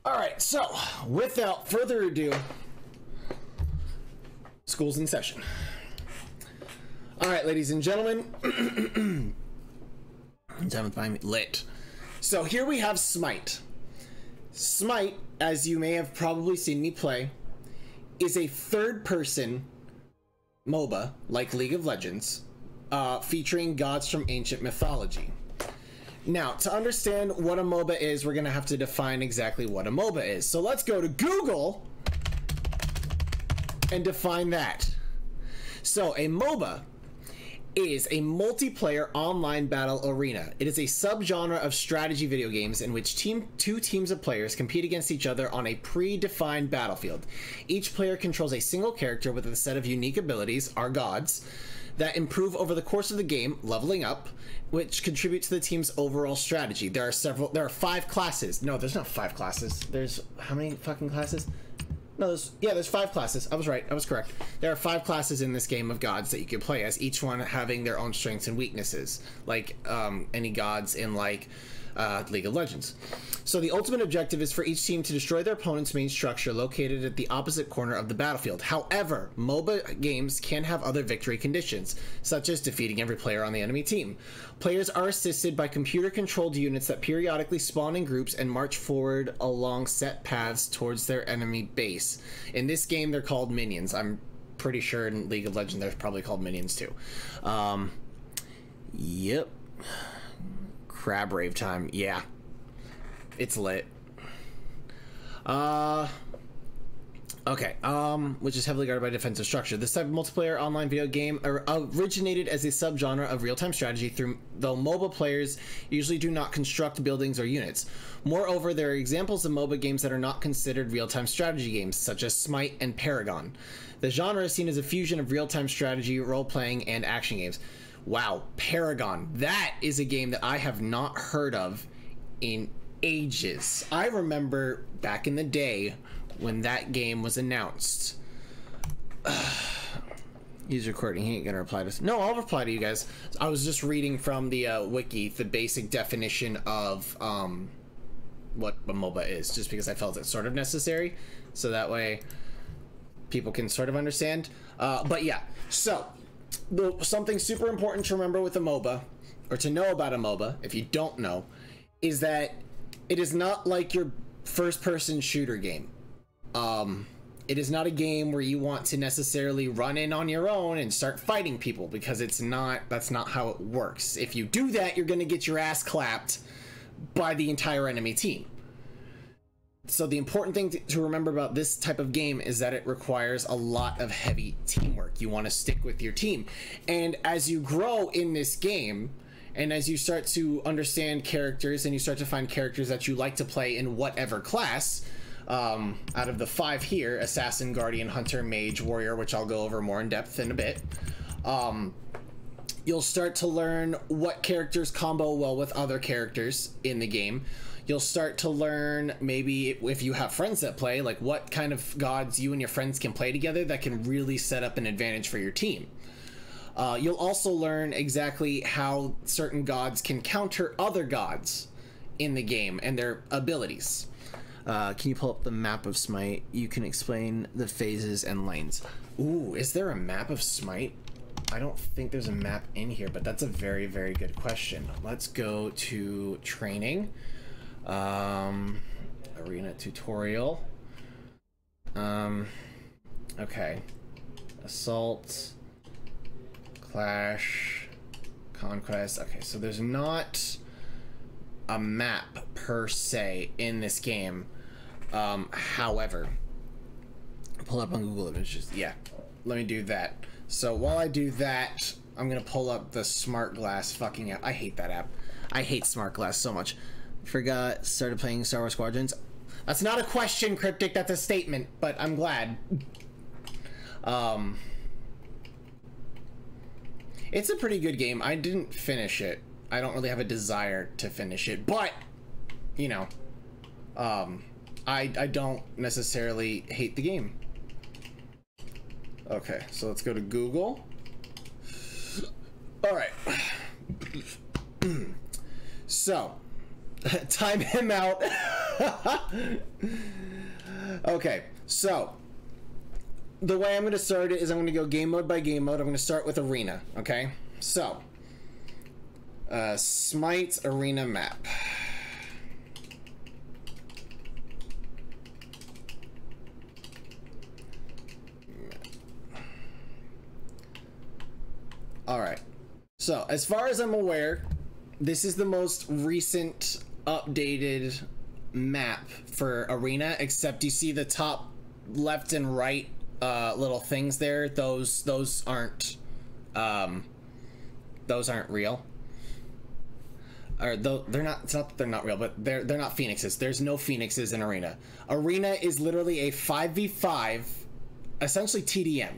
All right, so without further ado, school's in session. All right, ladies and gentlemen, lit. So here we have Smite. Smite, as you may have probably seen me play, is a third-person MOBA, like League of Legends, featuring gods from ancient mythology. Now, to understand what a MOBA is, we're going to have to define exactly what a MOBA is. So let's go to Google and define that. So a MOBA is a multiplayer online battle arena. It is a subgenre of strategy video games in which two teams of players compete against each other on a predefined battlefield. Each player controls a single character with a set of unique abilities, our gods, that improve over the course of the game, leveling up, which contribute to the team's overall strategy. There are 5 classes. No, there's not 5 classes. There's how many fucking classes? No, there's 5 classes. I was right. I was correct. There are 5 classes in this game of gods that you can play as, each one having their own strengths and weaknesses, like any gods in like League of Legends. So the ultimate objective is for each team to destroy their opponent's main structure located at the opposite corner of the battlefield. However, MOBA games can have other victory conditions, such as defeating every player on the enemy team. Players are assisted by computer-controlled units that periodically spawn in groups and march forward along set paths towards their enemy base. In this game, they're called minions. I'm pretty sure in League of Legends they're probably called minions too. Yep. Crab rave time. Yeah, it's lit. Okay, which is heavily guarded by defensive structure. This type of multiplayer online video game originated as a subgenre of real-time strategy, though MOBA players usually do not construct buildings or units. Moreover, there are examples of MOBA games that are not considered real-time strategy games, such as Smite and Paragon. The genre is seen as a fusion of real-time strategy, role-playing, and action games. Wow, Paragon. That is a game that I have not heard of in ages. I remember back in the day when that game was announced. He's recording. He ain't gonna reply to us. No, I'll reply to you guys. I was just reading from the wiki the basic definition of what a MOBA is, just because I felt it sort of necessary, so that way people can sort of understand. But yeah, so something super important to remember with a MOBA, or to know about a MOBA, if you don't know, is that it is not like your first-person shooter game. It is not a game where you want to necessarily run in on your own and start fighting people, because that's not how it works. If you do that, you're gonna get your ass clapped by the entire enemy team. So the important thing to remember about this type of game is that it requires a lot of heavy teamwork. You want to stick with your team. And as you grow in this game, and as you start to understand characters, and you start to find characters that you like to play in whatever class, out of the 5 here, Assassin, Guardian, Hunter, Mage, Warrior, which I'll go over more in depth in a bit, you'll start to learn what characters combo well with other characters in the game. You'll start to learn, maybe if you have friends that play, like what kind of gods you and your friends can play together that can really set up an advantage for your team. You'll also learn exactly how certain gods can counter other gods in the game and their abilities. Can you pull up the map of Smite? You can explain the phases and lanes. Ooh, is there a map of Smite? I don't think there's a map in here, but that's a very, very good question. Let's go to training. Arena tutorial. Okay. Assault, Clash, Conquest. Okay, so there's not a map per se in this game. However, pull up on Google Images. Yeah, let me do that. So while I do that, I'm gonna pull up the Smart Glass fucking app. I hate that app. I hate Smart Glass so much. Started playing Star Wars Squadrons. That's not a question, Cryptic, that's a statement, but I'm glad. It's a pretty good game. I didn't finish it. I don't really have a desire to finish it, but, you know, I don't necessarily hate the game. Okay, so let's go to Google. All right. So, time him out. Okay, so the way I'm going to start it is I'm going to go game mode by game mode. I'm going to start with Arena, okay? So, Smite Arena map. Alright, so as far as I'm aware, this is the most recent updated map for Arena, except you see the top left and right little things there. Those aren't real. Or they're not. It's not that they're not real, but they're not phoenixes. There's no phoenixes in Arena. Arena is literally a 5v5, essentially TDM.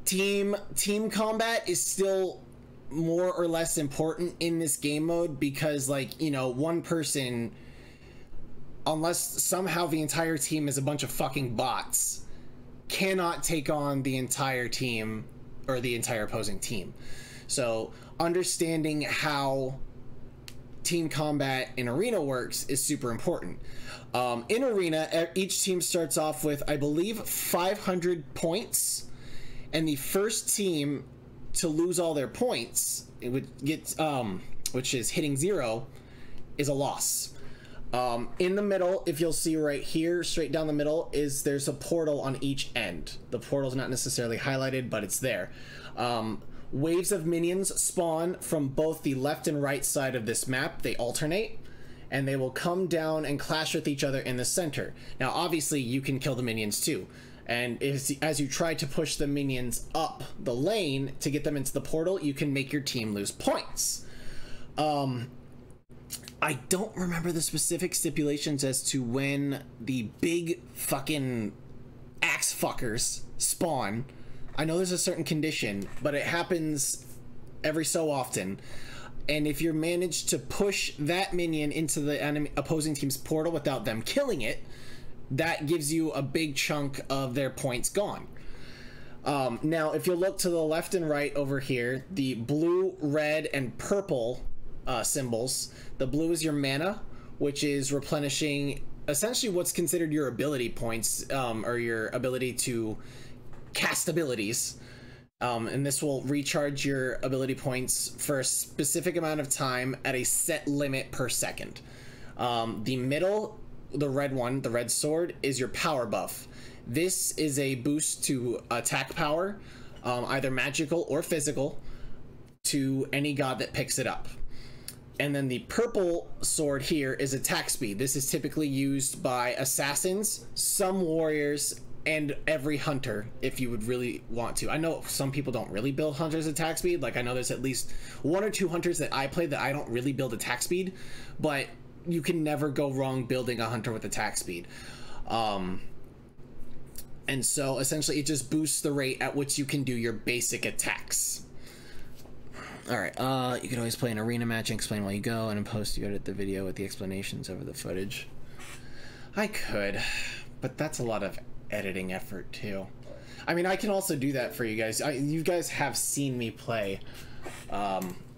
Team combat is still more or less important in this game mode because, like, you know, one person, unless somehow the entire team is a bunch of fucking bots, cannot take on the entire team or the entire opposing team. So understanding how team combat in Arena works is super important. In Arena, each team starts off with, I believe, 500 points, and the first team to lose all their points, it would get, which is hitting 0, is a loss. In the middle, if you'll see right here, straight down the middle, there's a portal on each end. The portal's not necessarily highlighted, but it's there. Waves of minions spawn from both the left and right side of this map. They alternate, and they will come down and clash with each other in the center. Now, obviously, you can kill the minions too. And as you try to push the minions up the lane to get them into the portal, you can make your team lose points. I don't remember the specific stipulations as to when the big fucking axe fuckers spawn. I know there's a certain condition, but it happens every so often. And if you're managed to push that minion into the opposing team's portal without them killing it, that gives you a big chunk of their points gone. Now, if you look to the left and right over here, the blue, red, and purple symbols, the blue is your mana, which is replenishing essentially what's considered your ability points, or your ability to cast abilities. And this will recharge your ability points for a specific amount of time at a set limit per second. The middle, the red one, the red sword, is your power buff. This is a boost to attack power, either magical or physical, to any god that picks it up. And then the purple sword here is attack speed. This is typically used by assassins, some warriors, and every hunter if you would really want to. I know some people don't really build hunters attack speed. Like, I know there's at least 1 or 2 hunters that I play that I don't really build attack speed, but you can never go wrong building a hunter with attack speed. And so essentially it just boosts the rate at which you can do your basic attacks. Alright, you can always play an arena match and explain while you go, and in post you edit the video with the explanations over the footage. I could, but that's a lot of editing effort too. I mean, I can also do that for you guys. You guys have seen me play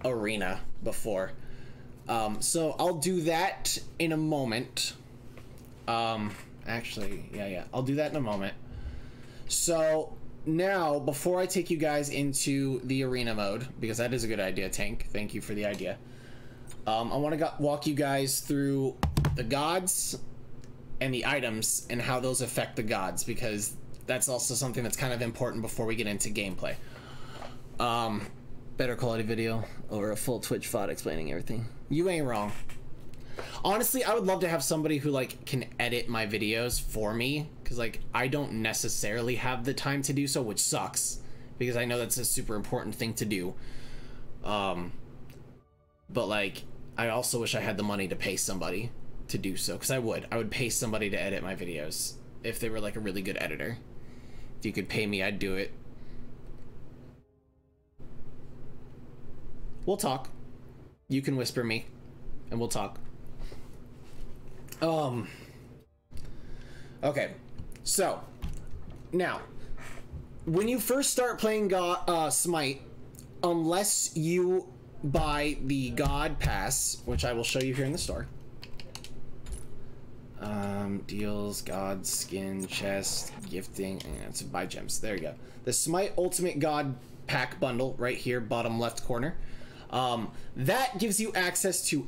Arena before. So I'll do that in a moment. Actually, yeah, I'll do that in a moment. So now, before I take you guys into the Arena mode, because that is a good idea, Tank, thank you for the idea. I want to walk you guys through the gods and the items and how those affect the gods, because that's also something that's kind of important before we get into gameplay. Better quality video over a full Twitch VOD explaining everything. You ain't wrong. Honestly, I would love to have somebody who, like, can edit my videos for me, because, like, I don't necessarily have the time to do so, which sucks, because I know that's a super important thing to do. But, like, I also wish I had the money to pay somebody to do so, because I would pay somebody to edit my videos if they were, like, a really good editor. If you could pay me, I'd do it. We'll talk. You can whisper me, and we'll talk. Okay, so now when you first start playing Smite, unless you buy the God Pass, which I will show you here in the store, deals, God, skin, chest, gifting, and it's buy gems. There you go. The Smite Ultimate God pack bundle right here, bottom left corner. That gives you access to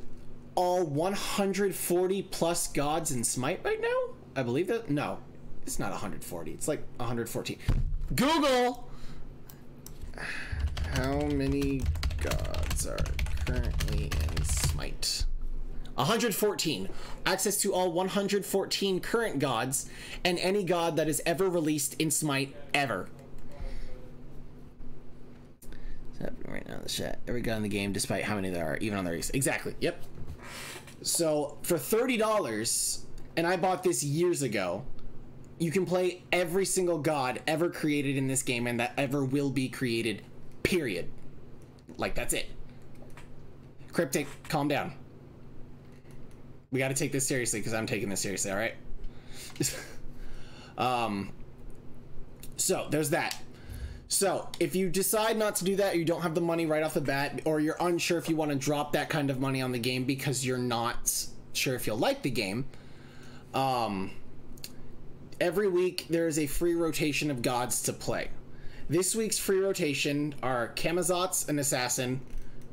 all 140 plus gods in Smite right now. I believe that. No, it's not 140. It's like 114. Google! How many gods are currently in Smite? 114. Access to all 114 current gods and any god that is ever released in Smite ever. It's happening right now in the chat. Every god in the game, despite how many there are, even on the race. Exactly. Yep. So for $30, and I bought this years ago, you can play every single god ever created in this game and that ever will be created, period. Like, that's it. Cryptic, calm down. We got to take this seriously because I'm taking this seriously, all right? So there's that. So if you decide not to do that, you don't have the money right off the bat, or you're unsure if you want to drop that kind of money on the game because you're not sure if you'll like the game, every week there is a free rotation of gods to play. This week's free rotation are Camazotz, an assassin,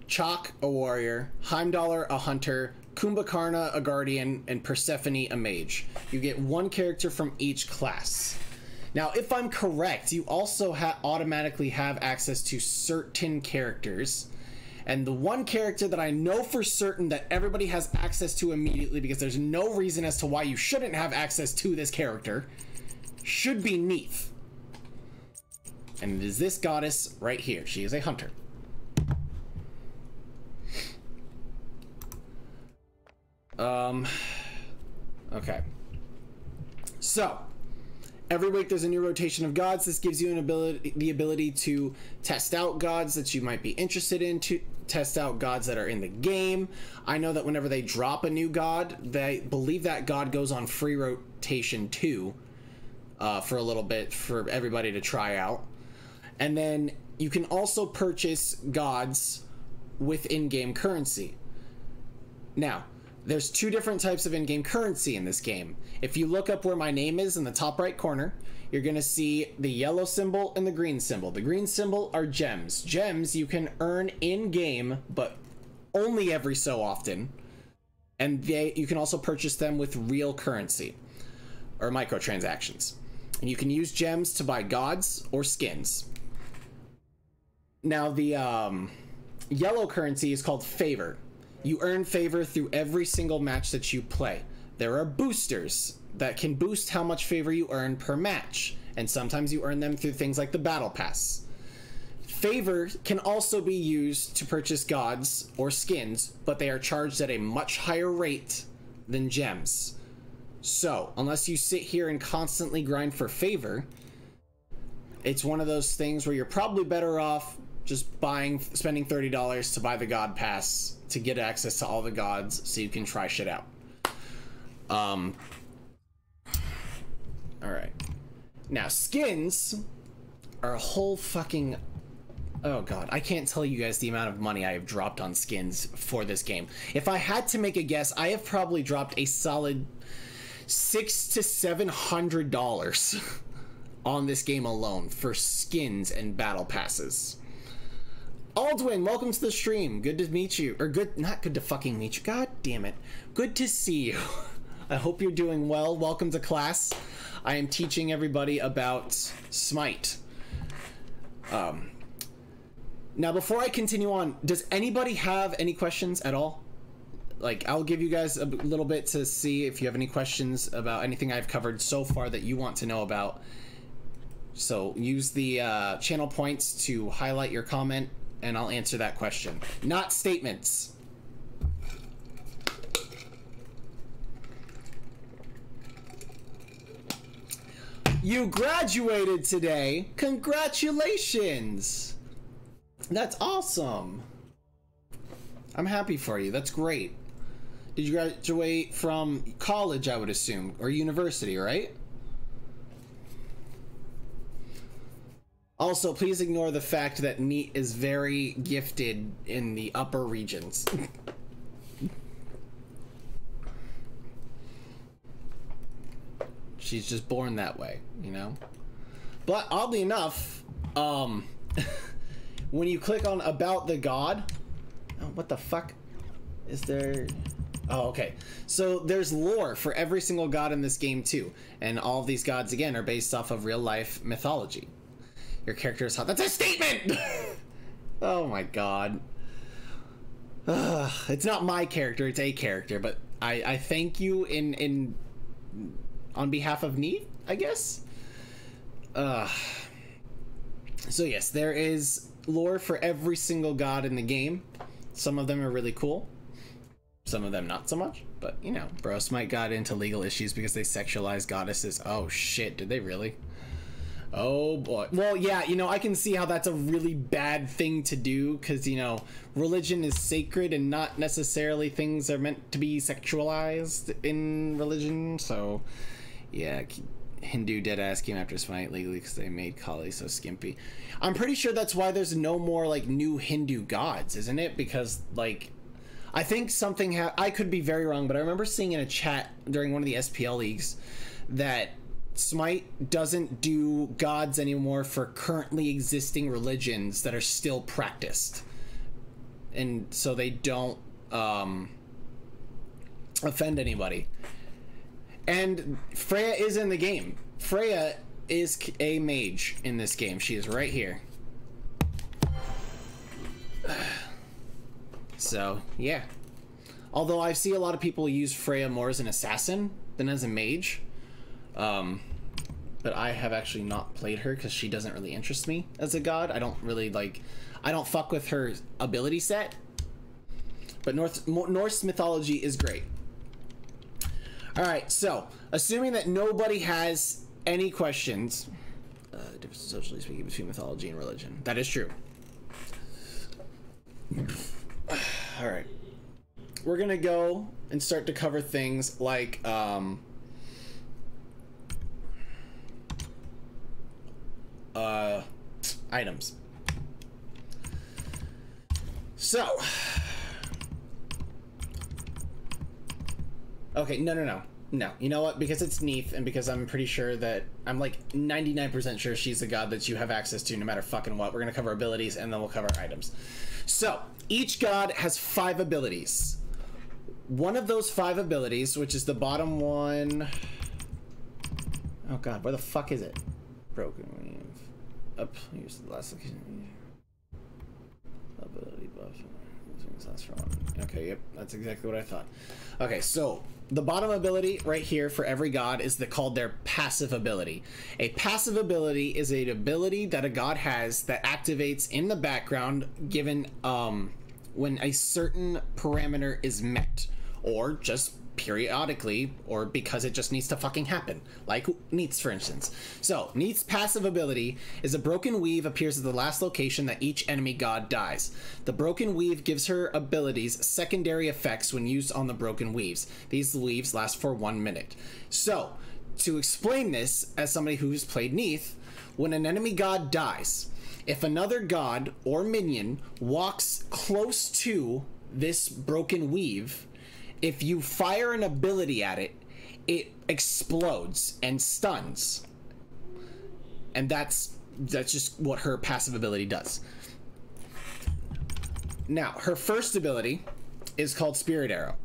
Chalk, a warrior, Heimdallr, a hunter, Kumbhakarna, a guardian, and Persephone, a mage. You get one character from each class. Now, if I'm correct, you also automatically have access to certain characters. And the one character that I know for certain that everybody has access to immediately, because there's no reason as to why you shouldn't have access to this character, should be Neith. And it is this goddess right here. She is a hunter. Okay. So, every week there's a new rotation of gods. This gives you the ability to test out gods that you might be interested in, to test out gods that are in the game. I know that whenever they drop a new god, they believe that god goes on free rotation too, for a little bit for everybody to try out. And then you can also purchase gods with in-game currency. Now, there's two different types of in-game currency in this game. If you look up where my name is in the top right corner, you're going to see the yellow symbol and the green symbol. The green symbol are gems. Gems you can earn in-game, but only every so often. And you can also purchase them with real currency, or microtransactions. And you can use gems to buy gods or skins. Now, the yellow currency is called favor. You earn favor through every single match that you play. There are boosters that can boost how much favor you earn per match, and sometimes you earn them through things like the battle pass. Favor can also be used to purchase gods or skins, but they are charged at a much higher rate than gems. So, unless you sit here and constantly grind for favor, it's one of those things where you're probably better off just spending $30 to buy the god pass to get access to all the gods so you can try shit out. All right. Now, skins are a whole fucking... Oh god, I can't tell you guys the amount of money I have dropped on skins for this game. If I had to make a guess, I have probably dropped a solid $600 to $700 on this game alone for skins and battle passes. Aldwin, welcome to the stream. Good to meet you. Or not good to fucking meet you. God damn it. Good to see you. I hope you're doing well. Welcome to class. I am teaching everybody about Smite. Now, before I continue on, does anybody have any questions at all? Like, I'll give you guys a little bit to see if you have any questions about anything I've covered so far that you want to know about. So use the channel points to highlight your comment, and I'll answer that question. Not statements. You graduated today. Congratulations. That's awesome. I'm happy for you. That's great. Did you graduate from college, I would assume, or university, right? Also, please ignore the fact that Neat is very gifted in the upper regions. She's just born that way, you know? But oddly enough, when you click on About the God... Oh, what the fuck? Is there... Oh, okay. So there's lore for every single god in this game, too. And all of these gods, again, are based off of real-life mythology. Your character is hot. That's a statement! Oh my god. It's not my character, it's a character, but I thank you on behalf of Neith, I guess? So yes, there is lore for every single god in the game. Some of them are really cool. Some of them not so much, but you know, Bro Smite got into legal issues because they sexualized goddesses. Oh shit, did they really? Oh boy. Well, yeah, you know, I can see how that's a really bad thing to do because, you know, religion is sacred and not necessarily things are meant to be sexualized in religion. So, yeah, Hindu deadass came after Smite legally because they made Kali so skimpy. I'm pretty sure that's why there's no more, like, new Hindu gods, isn't it? Because, like, I think something I could be very wrong, but I remember seeing in a chat during one of the SPL leagues that Smite doesn't do gods anymore for currently existing religions that are still practiced, and so they don't offend anybody. And Freya is in the game. Freya is a mage in this game. She is right here. So yeah, although I see a lot of people use Freya more as an assassin than as a mage, but I have actually not played her because she doesn't really interest me as a god. I don't really I don't fuck with her ability set, but Norse mythology is great. All right, so assuming that nobody has any questions, difference socially speaking between mythology and religion. That is true. All right, we're gonna go and start to cover things like items. So, okay, no. You know what? Because it's Neith, and because I'm pretty sure that I'm like 99% sure she's a god that you have access to no matter fucking what. We're gonna cover abilities and then we'll cover items. So, each god has 5 abilities. One of those 5 abilities, which is the bottom one... Oh god, where the fuck is it? Broken Weave. Up, use the last location. Ability buff. Okay, yep, that's exactly what I thought. Okay, so the bottom ability right here for every god is called their passive ability. A passive ability is an ability that a god has that activates in the background given when a certain parameter is met, or just periodically, or because it just needs to fucking happen, like Neith's, for instance. So Neith's passive ability is a broken weave appears at the last location that each enemy god dies. The broken weave gives her abilities secondary effects when used on the broken weaves. These weaves last for 1 minute. So to explain this, as somebody who's played Neith, when an enemy god dies, if another god or minion walks close to this broken weave, if you fire an ability at it, it explodes and stuns. And that's just what her passive ability does. Now, her first ability is called Spirit Arrow.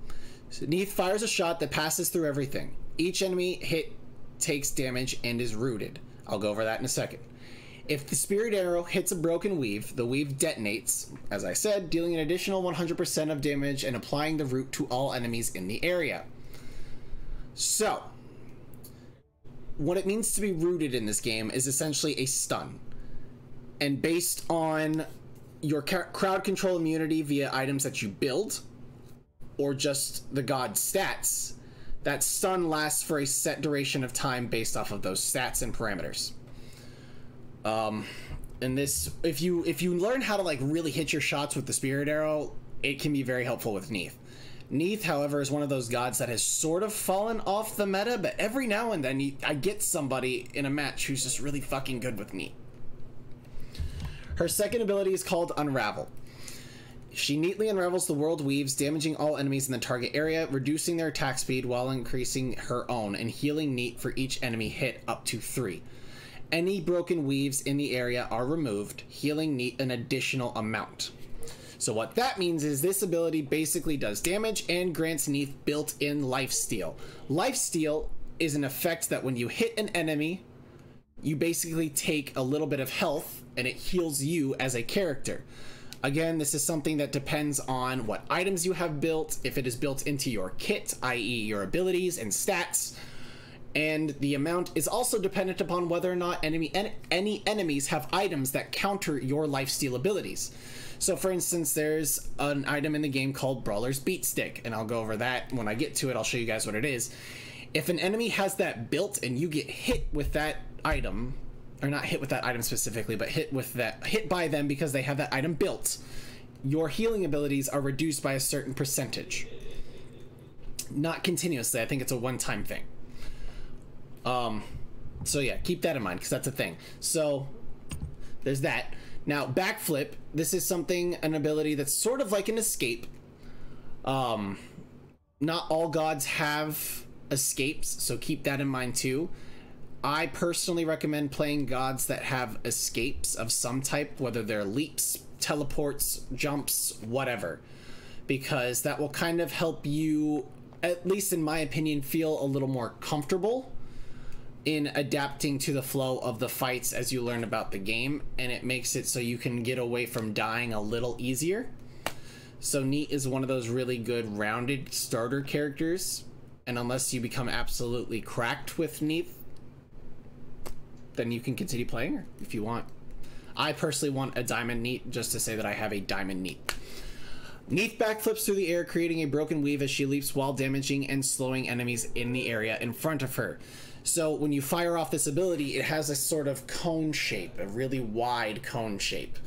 So Neith fires a shot that passes through everything. Each enemy hit takes damage and is rooted. I'll go over that in a second. If the Spirit Arrow hits a broken weave, the weave detonates, as I said, dealing an additional 100% of damage and applying the root to all enemies in the area. So, what it means to be rooted in this game is essentially a stun. And based on your crowd control immunity via items that you build, or just the god's stats, that stun lasts for a set duration of time based off of those stats and parameters. And this, if you learn how to like really hit your shots with the Spirit Arrow, it can be very helpful with Neith. Neith, however, is one of those gods that has sort of fallen off the meta, but every now and then I get somebody in a match who's just really fucking good with Neith. Her second ability is called Unravel. She neatly unravels the world weaves, damaging all enemies in the target area, reducing their attack speed while increasing her own, and healing Neat for each enemy hit up to 3. Any broken weaves in the area are removed, healing Neat an additional amount. So what that means is this ability basically does damage and grants Neith built-in lifesteal. Lifesteal is an effect that when you hit an enemy, you basically take a little bit of health and it heals you as a character. Again, this is something that depends on what items you have built, if it is built into your kit, i.e. your abilities and stats, and the amount is also dependent upon whether or not any enemies have items that counter your lifesteal abilities. So for instance, there's an item in the game called Brawler's Beat Stick, and I'll go over that when I get to it. I'll show you guys what it is. If an enemy has that built and you get hit with that item, or not hit with that item specifically, but hit by them because they have that item built, your healing abilities are reduced by a certain percentage. Not continuously, I think it's a one-time thing. So yeah, keep that in mind because that's a thing. So there's that. Now, backflip, this is an ability that's sort of like an escape. Not all gods have escapes, so keep that in mind too. I personally recommend playing gods that have escapes of some type, whether they're leaps, teleports, jumps, whatever, because that will kind of help you, at least in my opinion, feel a little more comfortable in adapting to the flow of the fights as you learn about the game, and it makes it so you can get away from dying a little easier. So Neat is one of those really good rounded starter characters, and unless you become absolutely cracked with Neat, then you can continue playing her if you want. I personally want a diamond Neat just to say that I have a diamond Neat. Neith backflips through the air, creating a broken weave as she leaps while damaging and slowing enemies in the area in front of her. So when you fire off this ability, it has a sort of cone shape, a really wide cone shape.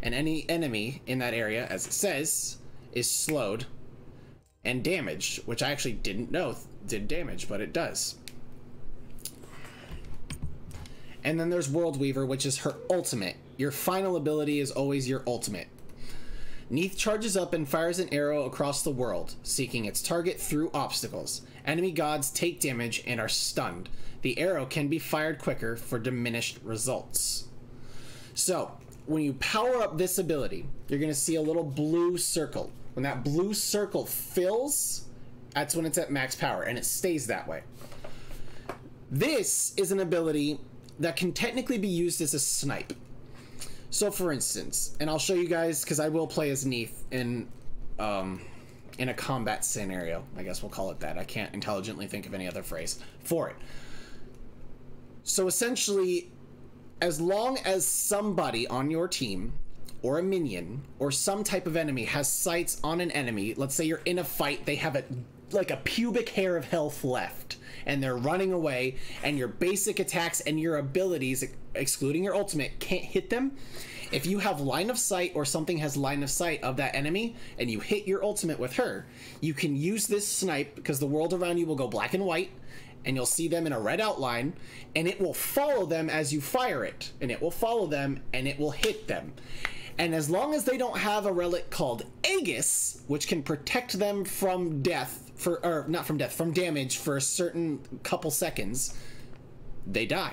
And any enemy in that area, as it says, is slowed and damaged, which I actually didn't know did damage, but it does. And then there's World Weaver, which is her ultimate. Your final ability is always your ultimate. Neith charges up and fires an arrow across the world, seeking its target through obstacles. Enemy gods take damage and are stunned. The arrow can be fired quicker for diminished results. So, when you power up this ability, you're going to see a little blue circle. When that blue circle fills, that's when it's at max power, and it stays that way. This is an ability that can technically be used as a snipe. So for instance, and I'll show you guys because I will play as Neith in a combat scenario. I guess we'll call it that. I can't intelligently think of any other phrase for it. So essentially, as long as somebody on your team or a minion or some type of enemy has sights on an enemy, let's say you're in a fight, they have like a pubic hair of health left and they're running away, and your basic attacks and your abilities, excluding your ultimate, can't hit them. If you have line of sight or something has line of sight of that enemy and you hit your ultimate with her, you can use this snipe because the world around you will go black and white and you'll see them in a red outline, and it will follow them as you fire it, and it will follow them and it will hit them. And as long as they don't have a relic called Aegis, which can protect them from death, from damage for a certain couple seconds, they die.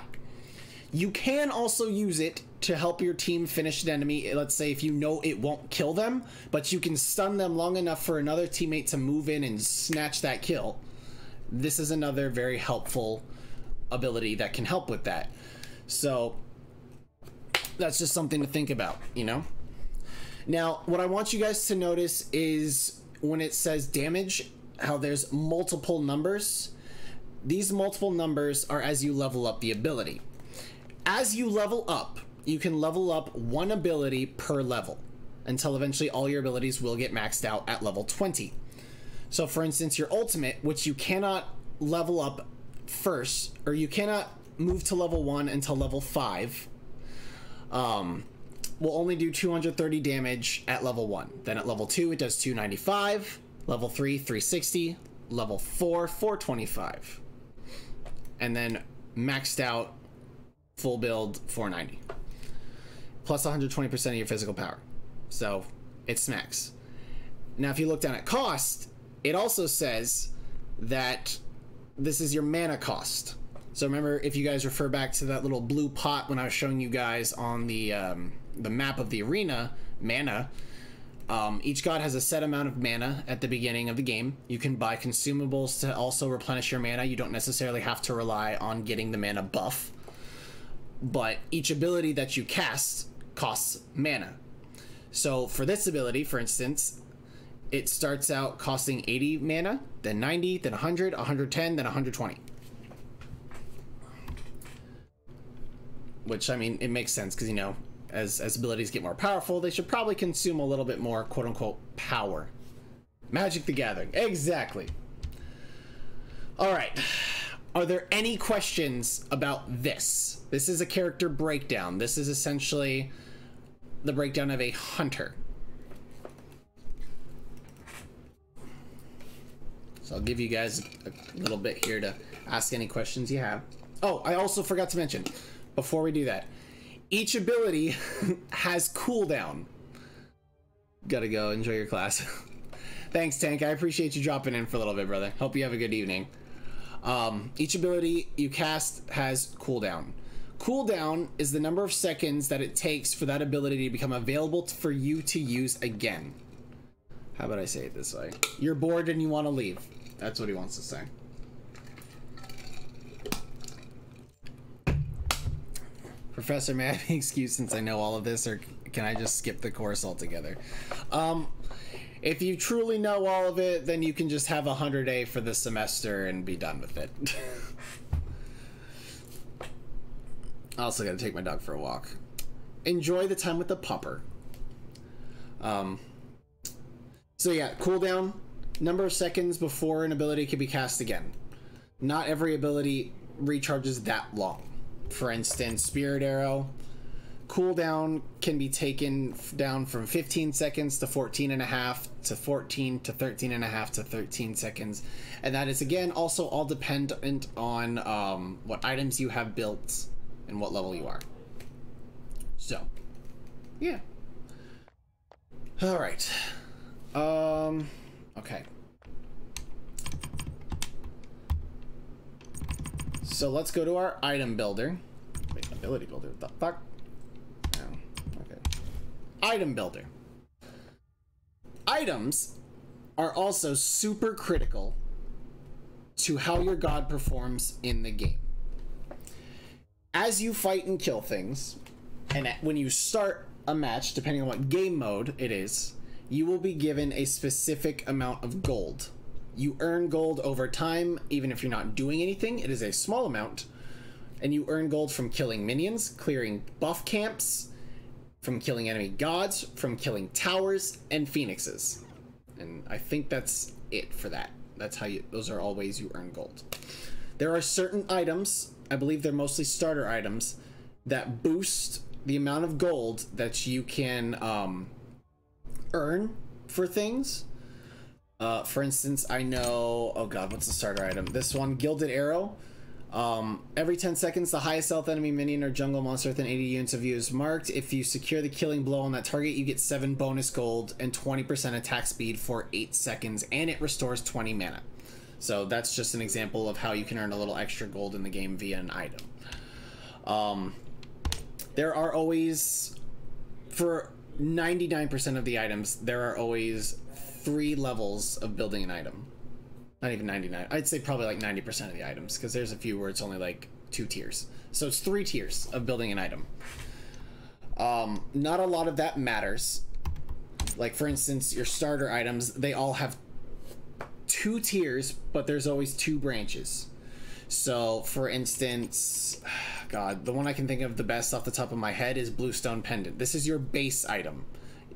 You can also use it to help your team finish an enemy. Let's say if you know it won't kill them, but you can stun them long enough for another teammate to move in and snatch that kill. This is another very helpful ability that can help with that. So that's just something to think about, you know? Now, what I want you guys to notice is when it says damage, how there's multiple numbers. These multiple numbers are as you level up the ability. As you level up, you can level up one ability per level until eventually all your abilities will get maxed out at level 20. So for instance, your ultimate, which you cannot level up first, or you cannot move to level 1 until level 5, will only do 230 damage at level 1. Then at level 2, it does 295, level 3, 360, level 4, 425. And then maxed out full build 490. Plus 120% of your physical power. So it smacks. Now, if you look down at cost, it also says that this is your mana cost. So remember, if you guys refer back to that little blue pot when I was showing you guys on the map of the arena, mana, each god has a set amount of mana at the beginning of the game. You can buy consumables to also replenish your mana. You don't necessarily have to rely on getting the mana buff. But each ability that you cast costs mana. So for this ability, for instance, it starts out costing 80 mana, then 90, then 100, 110, then 120. Which, I mean, it makes sense because, you know, as abilities get more powerful, they should probably consume a little bit more quote-unquote power. Magic the Gathering. Exactly. All right. Are there any questions about this? This is a character breakdown. This is essentially the breakdown of a hunter. So I'll give you guys a little bit here to ask any questions you have. Oh, I also forgot to mention, before we do that, each ability has cooldown. Gotta go. Enjoy your class. Thanks, Tank. I appreciate you dropping in for a little bit, brother. Hope you have a good evening. Each ability you cast has cooldown. Cooldown is the number of seconds that it takes for that ability to become available for you to use again. How about I say it this way? You're bored and you want to leave. That's what he wants to say. Professor, may I have an excuse since I know all of this, or can I just skip the course altogether? If you truly know all of it, then you can just have 100A for the semester and be done with it. I also gotta take my dog for a walk. Enjoy the time with the pupper. So yeah, cooldown, number of seconds before an ability can be cast again. Not every ability recharges that long. For instance, Spirit Arrow, cooldown can be taken down from 15 seconds to 14.5 to 14 to 13.5 to 13 seconds. And that is, again, also all dependent on what items you have built and what level you are. So, yeah. All right. Okay. So let's go to our item builder. Wait, ability builder. What the fuck? Oh, okay. Item builder. Items are also super critical to how your god performs in the game. As you fight and kill things, and when you start a match, depending on what game mode it is, you will be given a specific amount of gold. You earn gold over time, even if you're not doing anything. It is a small amount. And you earn gold from killing minions, clearing buff camps, from killing enemy gods, from killing towers, and phoenixes. And I think that's it for that. That's how you, those are all ways you earn gold. There are certain items, I believe they're mostly starter items, that boost the amount of gold that you can earn for things. For instance, I know, oh god, what's the starter item? This one, Gilded Arrow. Every 10 seconds, the highest health enemy, minion, or jungle monster within 80 units of you is marked. If you secure the killing blow on that target, you get 7 bonus gold and 20% attack speed for 8 seconds, and it restores 20 mana. So that's just an example of how you can earn a little extra gold in the game via an item. There are always, for 99% of the items, there are always 3 levels of building an item. Not even 99. I'd say probably like 90% of the items, because there's a few where it's only like 2 tiers. So it's 3 tiers of building an item. Not a lot of that matters. Like, for instance, your starter items, they all have 2 tiers, but there's always 2 branches. So, for instance, God, the one I can think of the best off the top of my head is Bluestone Pendant. This is your base item.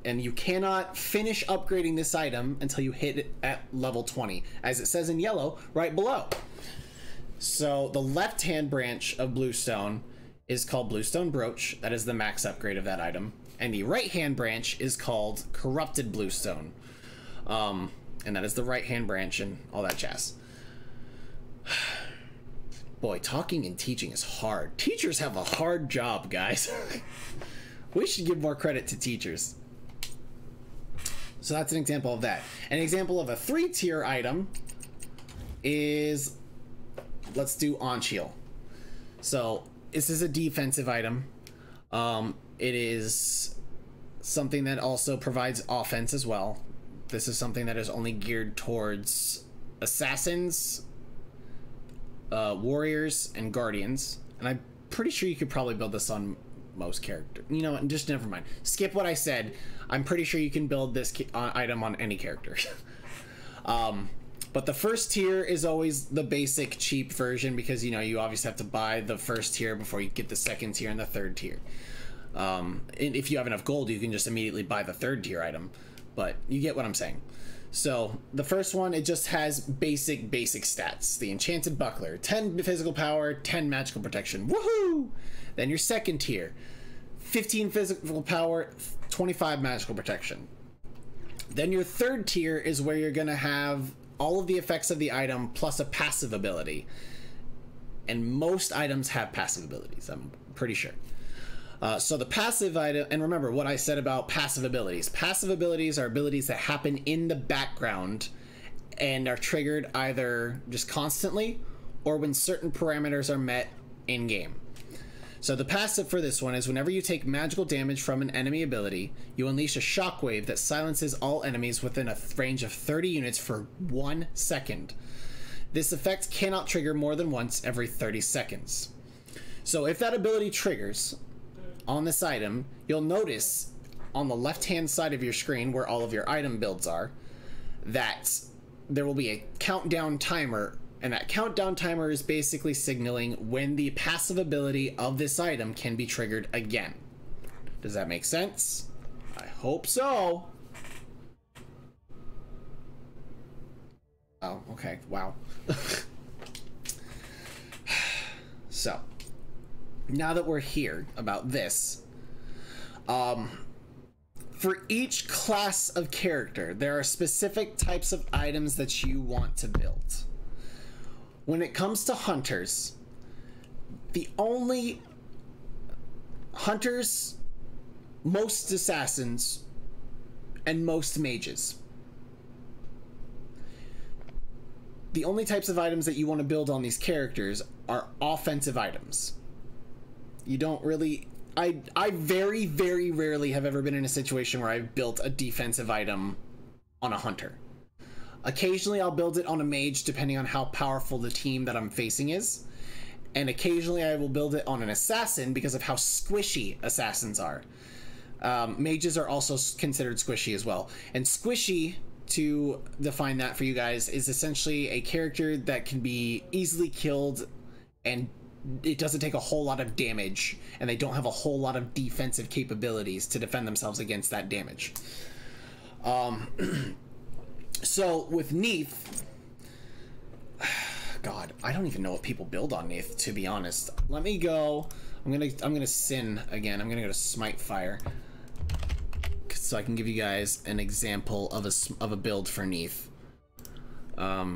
And you cannot finish upgrading this item until you hit it at level 20, as it says in yellow right below. So the left-hand branch of Bluestone is called Bluestone Brooch. That is the max upgrade of that item. And the right-hand branch is called Corrupted Bluestone. And that is the right-hand branch and all that jazz. Boy, talking and teaching is hard. Teachers have a hard job, guys. We should give more credit to teachers. So that's an example of that. An example of a 3-tier item is, let's do Anchiel. So this is a defensive item. It is something that also provides offense as well. This is something that is only geared towards assassins, warriors, and guardians. And I'm pretty sure you could probably build this on most characters. You know what? Just never mind. Skip what I said. I'm pretty sure you can build this item on any character. But the first tier is always the basic cheap version because, you know, you obviously have to buy the first tier before you get the second tier and the third tier. And if you have enough gold, you can just immediately buy the third tier item. But you get what I'm saying. So the first one, it just has basic stats. The Enchanted Buckler, 10 physical power, 10 magical protection. Woohoo! Then your second tier, 15 physical power, 25 magical protection. Then your third tier is where you're going to have all of the effects of the item plus a passive ability. And most items have passive abilities, I'm pretty sure. So the passive item, and remember what I said about passive abilities. Passive abilities are abilities that happen in the background and are triggered either just constantly or when certain parameters are met in game. So the passive for this one is whenever you take magical damage from an enemy ability, you unleash a shockwave that silences all enemies within a range of 30 units for 1 second. This effect cannot trigger more than once every 30 seconds. So if that ability triggers on this item, you'll notice on the left-hand side of your screen where all of your item builds are, that there will be a countdown timer, and that countdown timer is basically signaling when the passive ability of this item can be triggered again. Does that make sense? I hope so. Oh, okay, wow. So, now that we're here about this, for each class of character, there are specific types of items that you want to build. When it comes to hunters, most assassins, and most mages. The only types of items that you want to build on these characters are offensive items. You don't really... I very, very rarely have ever been in a situation where I've built a defensive item on a hunter. Occasionally I'll build it on a mage depending on how powerful the team that I'm facing is. And occasionally I will build it on an assassin because of how squishy assassins are. Mages are also considered squishy as well. And squishy, to define that for you guys, is essentially a character that can be easily killed and it doesn't take a whole lot of damage, and they don't have a whole lot of defensive capabilities to defend themselves against that damage. So with Neith, God, I don't even know what people build on Neith, to be honest. Let me go. I'm gonna sin again. I'm gonna go to Smite Fire, so I can give you guys an example of a build for Neith.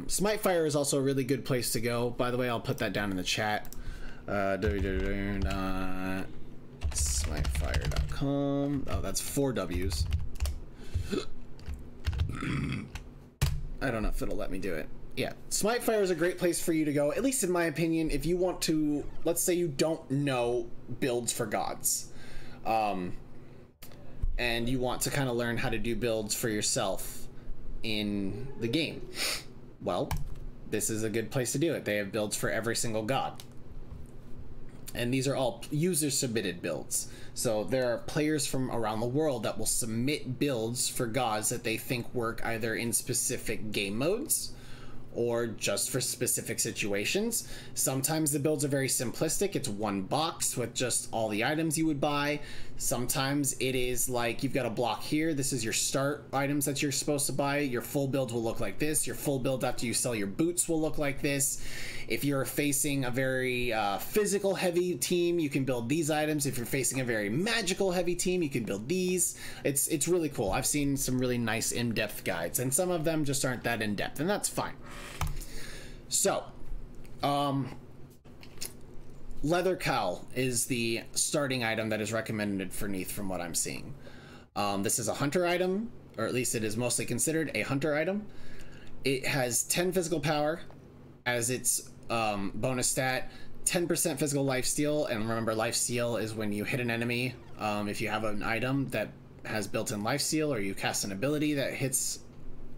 Smite Fire is also a really good place to go. By the way, I'll put that down in the chat. www.smitefire.com. Oh, that's 4 W's. I don't know if it'll let me do it. Yeah, Smite Fire is a great place for you to go, at least in my opinion, if you want to, let's say you don't know builds for gods. And you want to kind of learn how to do builds for yourself in the game. Well, this is a good place to do it. They have builds for every single god. And these are all user-submitted builds. So there are players from around the world that will submit builds for gods that they think work either in specific game modes or just for specific situations. Sometimes the builds are very simplistic. It's one box with just all the items you would buy. Sometimes it is like you've got a block here. This is your start items that you're supposed to buy. Your full build will look like this. Your full build after you sell your boots will look like this. If you're facing a very physical heavy team, you can build these items. If you're facing a very magical heavy team, you can build these. It's really cool. I've seen some really nice in-depth guides, and some of them just aren't that in-depth, and that's fine. So, Leather Cowl is the starting item that is recommended for Neith from what I'm seeing. This is a hunter item. or at least it is mostly considered a hunter item. It has 10 physical power as its bonus stat, 10% physical lifesteal, and remember, lifesteal is when you hit an enemy. If you have an item that has built-in lifesteal, or you cast an ability that hits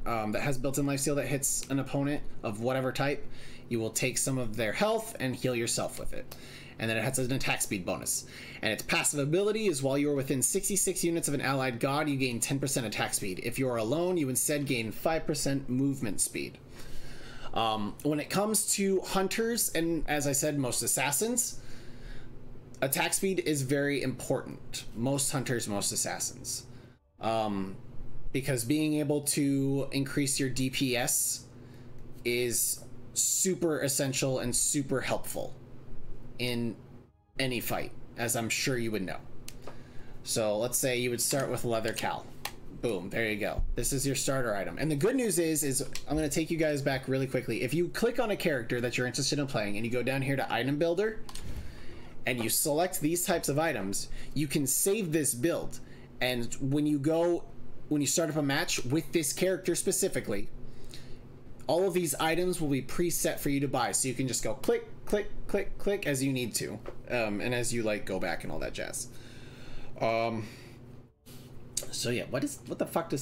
that has built-in lifesteal that hits an opponent of whatever type, you will take some of their health and heal yourself with it. And then it has an attack speed bonus. And its passive ability is while you are within 66 units of an allied god, you gain 10% attack speed. If you are alone, you instead gain 5% movement speed. When it comes to hunters, and as I said, most assassins, attack speed is very important. Most hunters, most assassins. Because being able to increase your DPS is super essential and super helpful in any fight, as I'm sure you would know. So let's say you would start with Leather Cal. Boom, there you go. This is your starter item. And the good news is I'm going to take you guys back really quickly. If you click on a character that you're interested in playing and you go down here to Item Builder and you select these types of items, you can save this build. And when you start up a match with this character specifically, all of these items will be preset for you to buy. So you can just go click, click, click, click as you need to. And as you like go back and all that jazz. So yeah, what the fuck does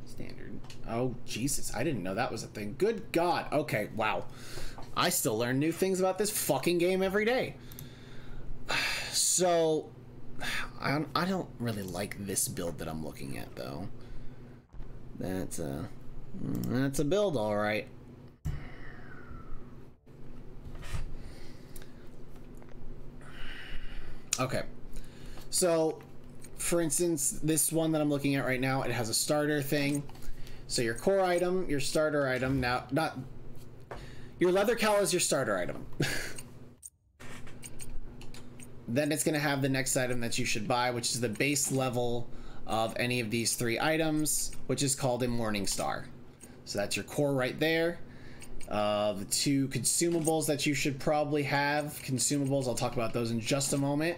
standard. Oh, Jesus. I didn't know that was a thing. Good God. Okay. Wow. I still learn new things about this fucking game every day. So I don't really like this build that I'm looking at though. That's a build, all right. Okay. So, for instance, this one that I'm looking at right now, it has a starter thing. So your core item, your starter item, now, not... Your Leather Cal is your starter item. Then it's going to have the next item that you should buy, which is the base level of any of these three items, which is called a Morning Star. So that's your core right there. The two consumables that you should probably have, consumables, I'll talk about those in just a moment,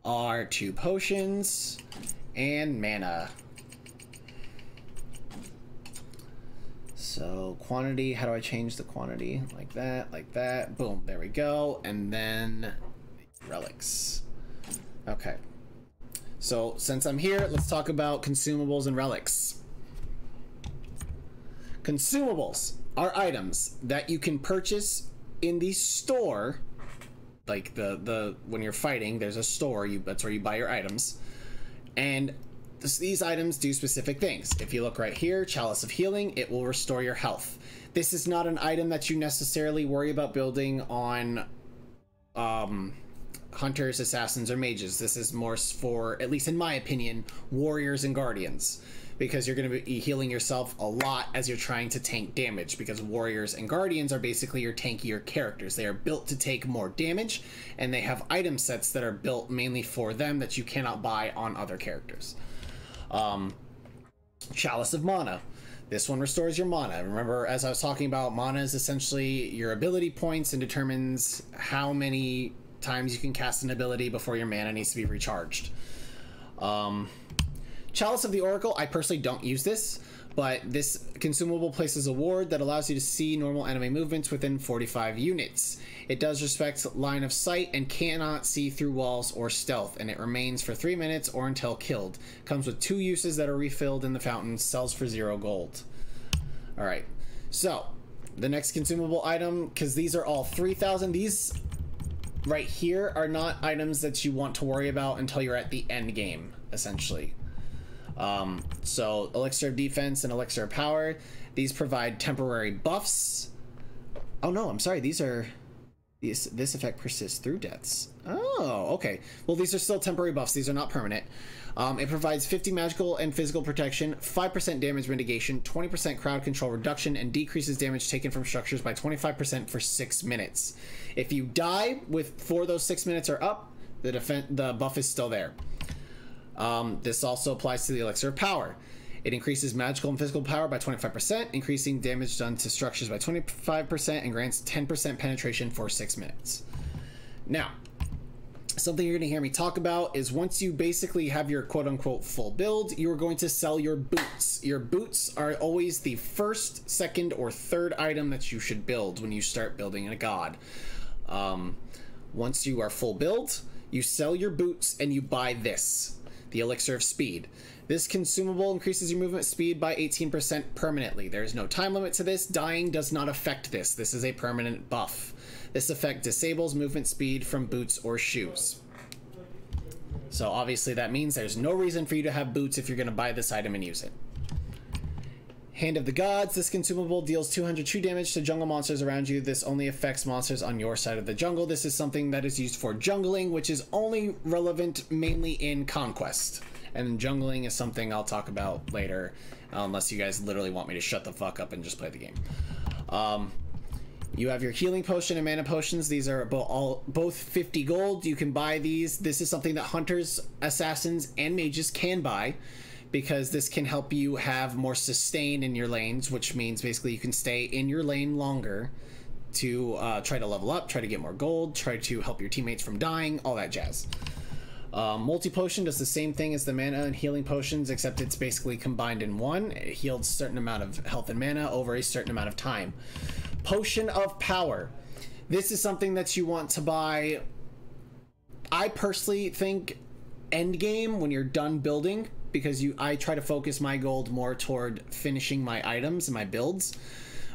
are 2 potions and mana. So quantity, how do I change the quantity? Like that, boom, there we go. And then relics. Okay. So since I'm here, let's talk about consumables and relics. Consumables are items that you can purchase in the store. Like when you're fighting, there's a store, that's where you buy your items. And these items do specific things. If you look right here, Chalice of Healing, it will restore your health. This is not an item that you necessarily worry about building on hunters, assassins, or mages. This is more for, at least in my opinion, warriors and guardians, because you're going to be healing yourself a lot as you're trying to tank damage, because warriors and guardians are basically your tankier characters. They are built to take more damage, and they have item sets that are built mainly for them that you cannot buy on other characters. Chalice of Mana. This one restores your mana. Remember, as I was talking about, mana is essentially your ability points and determines how many times you can cast an ability before your mana needs to be recharged. Chalice of the Oracle, I personally don't use this, but this consumable places a ward that allows you to see normal enemy movements within 45 units. It does respect line of sight and cannot see through walls or stealth, and it remains for 3 minutes or until killed. Comes with 2 uses that are refilled in the fountain, sells for 0 gold. Alright, so the next consumable item, because these are all 3,000, these right here are not items that you want to worry about until you're at the end game, essentially. So Elixir of Defense and Elixir of Power, these provide temporary buffs. Oh no, I'm sorry, this effect persists through deaths. Oh, okay. Well, these are still temporary buffs. These are not permanent. It provides 50 magical and physical protection, 5% damage mitigation, 20% crowd control reduction, and decreases damage taken from structures by 25% for 6 minutes. If you die before those 6 minutes are up, the buff is still there. This also applies to the Elixir of Power. It increases magical and physical power by 25%, increasing damage done to structures by 25%, and grants 10% penetration for 6 minutes. Now, Something you're going to hear me talk about is once you basically have your quote-unquote full build, you're going to sell your boots. Your boots are always the first, second, or third item that you should build when you start building a god. Once you are full build, you sell your boots and you buy this, the Elixir of Speed. This consumable increases your movement speed by 18% permanently. There is no time limit to this. Dying does not affect this. This is a permanent buff. This effect disables movement speed from boots or shoes. So obviously that means there's no reason for you to have boots if you're going to buy this item and use it. Hand of the Gods. This consumable deals 200 true damage to jungle monsters around you. This only affects monsters on your side of the jungle. This is something that is used for jungling, which is only relevant mainly in Conquest. And jungling is something I'll talk about later, unless you guys literally want me to shut the fuck up and just play the game. You have your healing potion and mana potions. These are both 50 gold. You can buy these. This is something that hunters, assassins, and mages can buy, because this can help you have more sustain in your lanes, which means basically you can stay in your lane longer to try to level up, try to get more gold, try to help your teammates from dying, all that jazz. Multi-potion does the same thing as the mana and healing potions, except it's basically combined in one. It heals a certain amount of health and mana over a certain amount of time. Potion of Power. This is something that you want to buy, I personally think, endgame, when you're done building, because I try to focus my gold more toward finishing my items and my builds.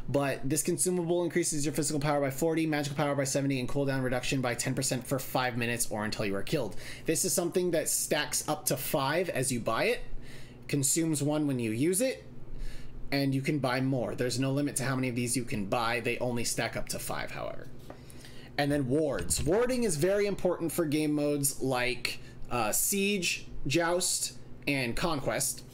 But this consumable increases your physical power by 40, magical power by 70, and cooldown reduction by 10% for 5 minutes or until you are killed. This is something that stacks up to 5 as you buy it, consumes 1 when you use it, and you can buy more. There's no limit to how many of these you can buy. They only stack up to 5, however. And then wards. Warding is very important for game modes like Siege, Joust, and Conquest.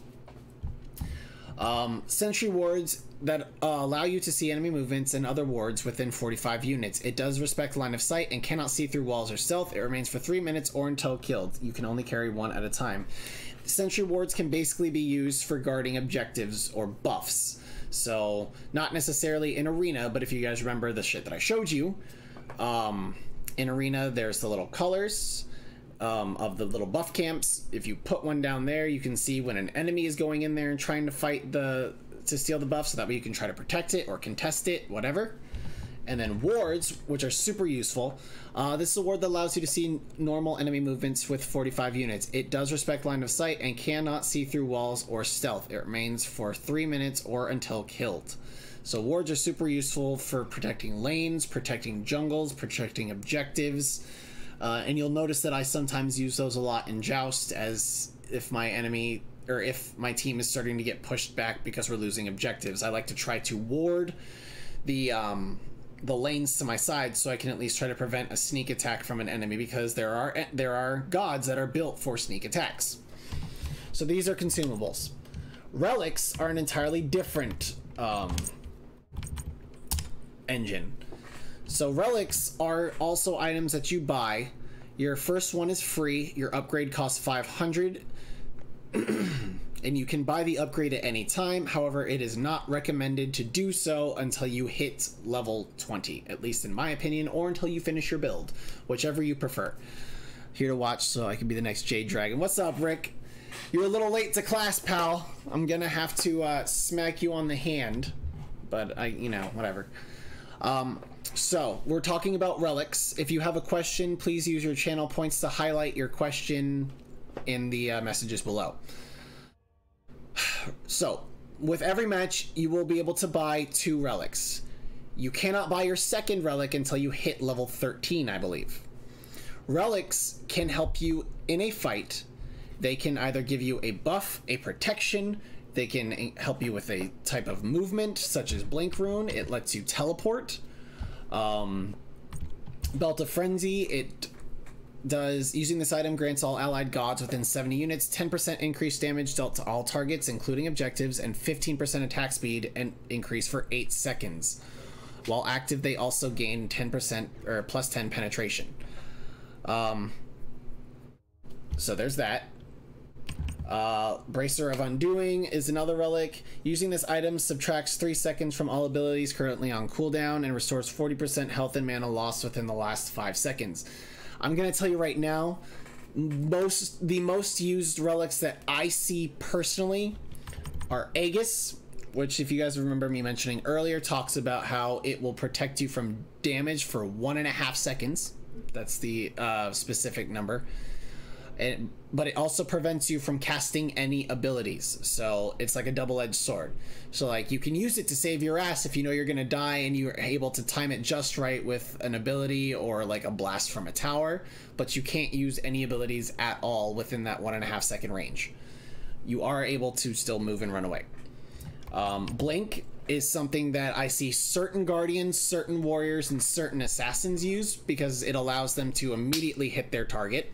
Sentry wards that allow you to see enemy movements and other wards within 45 units. It does respect line of sight and cannot see through walls or stealth. It remains for 3 minutes or until killed. You can only carry 1 at a time. Sentry wards can basically be used for guarding objectives or buffs. So not necessarily in Arena, but if you guys remember the shit that I showed you, in Arena there's the little colors of the little buff camps. If you put one down there, you can see when an enemy is going in there and trying to fight to steal the buff, so that way you can try to protect it or contest it, whatever. And then wards, which are super useful. This is a ward that allows you to see normal enemy movements with 45 units. It does respect line of sight and cannot see through walls or stealth. It remains for 3 minutes or until killed. So wards are super useful for protecting lanes, protecting jungles, protecting objectives. And you'll notice that I sometimes use those a lot in Joust, as if my enemy, or if my team is starting to get pushed back because we're losing objectives. I like to try to ward the lanes to my side, so I can at least try to prevent a sneak attack from an enemy, because there are gods that are built for sneak attacks. So these are consumables. Relics are an entirely different engine. So relics are also items that you buy. Your first one is free. Your upgrade costs 500. And you can buy the upgrade at any time. However, it is not recommended to do so until you hit level 20, at least in my opinion, or until you finish your build, whichever you prefer. Here to watch so I can be the next Jade Dragon. What's up, Rick? You're a little late to class, pal. I'm gonna have to smack you on the hand, but whatever. So we're talking about relics. If you have a question, please use your channel points to highlight your question in the messages below. So with every match, you will be able to buy 2 relics. You cannot buy your second relic until you hit level 13, I believe. Relics can help you in a fight. They can either give you a buff, a protection. They can help you with a type of movement, such as Blink Rune. It lets you teleport. Belt of Frenzy, it does, using this item grants all allied gods within 70 units 10% increased damage dealt to all targets, including objectives, and 15% attack speed and increase for 8 seconds. While active, they also gain 10% or plus 10 penetration. So there's that. Bracer of Undoing is another relic. Using this item subtracts 3 seconds from all abilities currently on cooldown and restores 40% health and mana lost within the last 5 seconds. I'm gonna tell you right now, the most used relics that I see personally are Aegis, which, if you guys remember me mentioning earlier, talks about how it will protect you from damage for 1.5 seconds. That's the specific number. But it also prevents you from casting any abilities, so it's like a double-edged sword. So like, you can use it to save your ass if you know you're gonna die and you're able to time it just right with an ability or like a blast from a tower, but you can't use any abilities at all within that 1.5 second range. You are able to still move and run away. Blink is something that I see certain guardians, certain warriors, and certain assassins use because it allows them to immediately hit their target.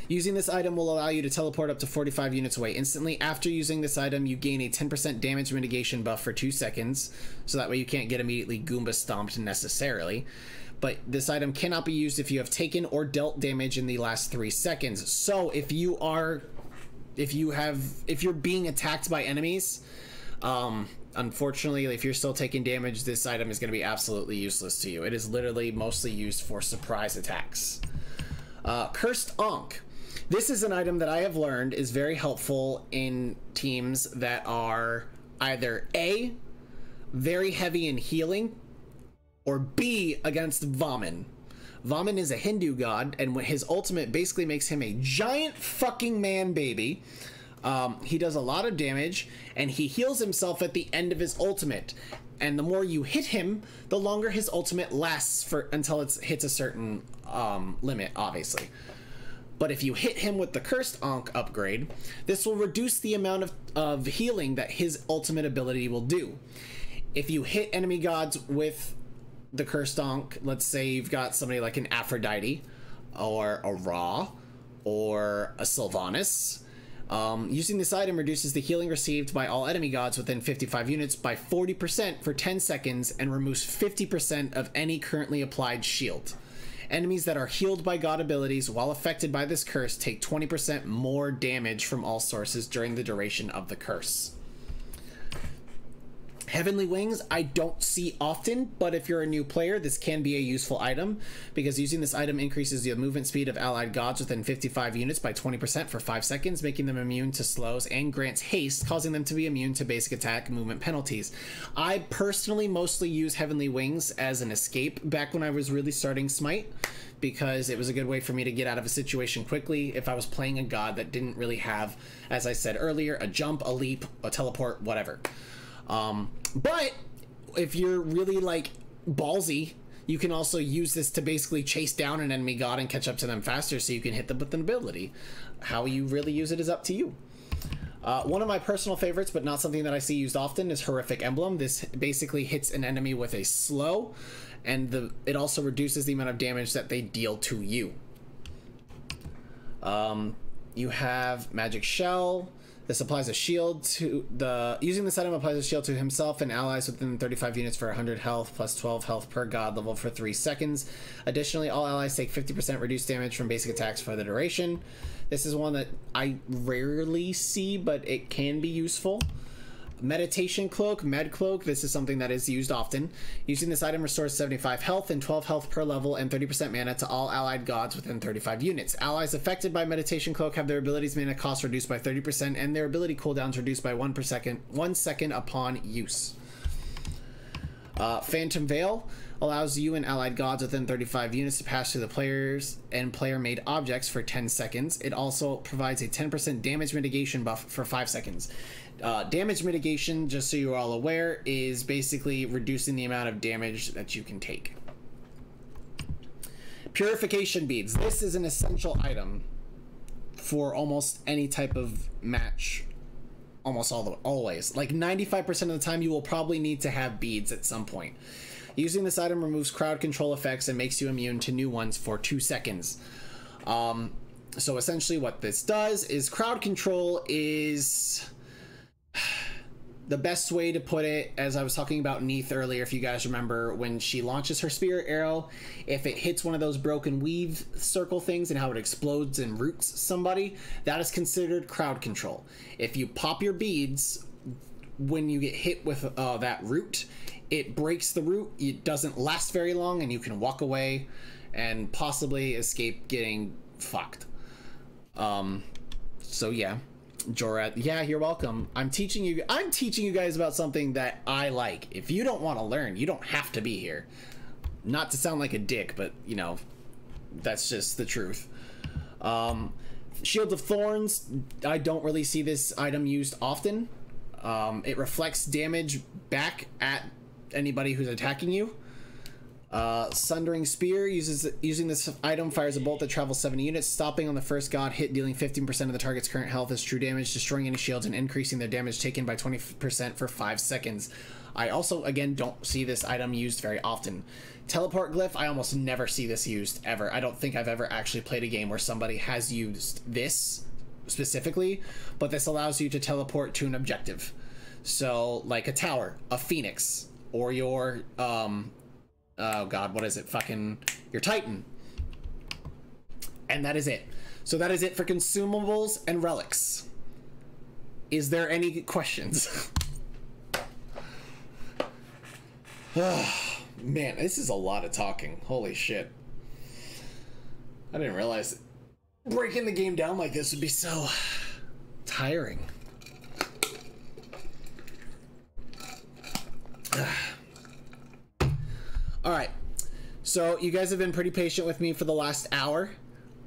Using this item will allow you to teleport up to 45 units away instantly. After using this item, you gain a 10% damage mitigation buff for 2 seconds, so that way you can't get immediately Goomba stomped necessarily. But this item cannot be used if you have taken or dealt damage in the last 3 seconds. So if you're being attacked by enemies, unfortunately, if you're still taking damage, this item is going to be absolutely useless to you. It is literally mostly used for surprise attacks. Cursed Ankh. This is an item that I have learned is very helpful in teams that are either A, very heavy in healing, or B, against Vaman. Vaman is a Hindu god, and his ultimate basically makes him a giant fucking man baby. He does a lot of damage, and he heals himself at the end of his ultimate. And the more you hit him, the longer his ultimate lasts until it hits a certain limit, obviously. But if you hit him with the Cursed Ankh upgrade, this will reduce the amount of healing that his ultimate ability will do. If you hit enemy gods with the Cursed Ankh, let's say you've got somebody like an Aphrodite, or a Ra, or a Sylvanas, using this item reduces the healing received by all enemy gods within 55 units by 40% for 10 seconds and removes 50% of any currently applied shield. Enemies that are healed by god abilities while affected by this curse take 20% more damage from all sources during the duration of the curse. Heavenly Wings I don't see often, but if you're a new player, this can be a useful item, because using this item increases the movement speed of allied gods within 55 units by 20% for 5 seconds, making them immune to slows, and grants haste, causing them to be immune to basic attack movement penalties. I personally mostly use Heavenly Wings as an escape back when I was really starting Smite, because it was a good way for me to get out of a situation quickly if I was playing a god that didn't really have, as I said earlier, a jump, a leap, a teleport, whatever. But if you're really like ballsy, you can also use this to basically chase down an enemy god and catch up to them faster, so you can hit them with an ability. How you really use it is up to you. One of my personal favorites, but not something that I see used often, is Horrific Emblem. This basically hits an enemy with a slow, and it also reduces the amount of damage that they deal to you. You have Magic Shell. This applies a shield to using this item applies a shield to himself and allies within 35 units for 100 health plus 12 health per god level for 3 seconds. Additionally, all allies take 50% reduced damage from basic attacks for the duration. This is one that I rarely see, but it can be useful. Meditation Cloak, Med Cloak, this is something that is used often. Using this item restores 75 health and 12 health per level and 30% mana to all allied gods within 35 units. Allies affected by Meditation Cloak have their abilities mana cost reduced by 30% and their ability cooldowns reduced by 1 second upon use. Phantom Veil allows you and allied gods within 35 units to pass through the players and player-made objects for 10 seconds. It also provides a 10% damage mitigation buff for 5 seconds. Damage mitigation, just so you're all aware, is basically reducing the amount of damage that you can take. Purification Beads. This is an essential item for almost any type of match. Always. Like 95% of the time, you will probably need to have beads at some point. Using this item removes crowd control effects and makes you immune to new ones for 2 seconds. So essentially what this does is crowd control is... the best way to put it, as I was talking about Neith earlier, if you guys remember, when she launches her spirit arrow, if it hits one of those broken weave circle things and how it explodes and roots somebody, that is considered crowd control. If you pop your beads when you get hit with that root, it breaks the root, it doesn't last very long, and you can walk away and possibly escape getting fucked. So yeah, Jorat, yeah, you're welcome. I'm teaching you guys about something that I like. If you don't want to learn, you don't have to be here. Not to sound like a dick, but you know, that's just the truth. Shield of Thorns, I don't really see this item used often. It reflects damage back at anybody who's attacking you. Sundering Spear, using this item, fires a bolt that travels 70 units, stopping on the first god hit, dealing 15% of the target's current health as true damage, destroying any shields, and increasing their damage taken by 20% for 5 seconds. I also, again, don't see this item used very often. Teleport Glyph, I almost never see this used, ever. I don't think I've ever actually played a game where somebody has used this specifically, but this allows you to teleport to an objective. So, like a tower, a phoenix, or your, oh god, what is it? Fucking your Titan. And that is it. So that is it for consumables and relics. Is there any questions? Man, this is a lot of talking. Holy shit. I didn't realize breaking the game down like this would be so tiring. All right, so you guys have been pretty patient with me for the last hour.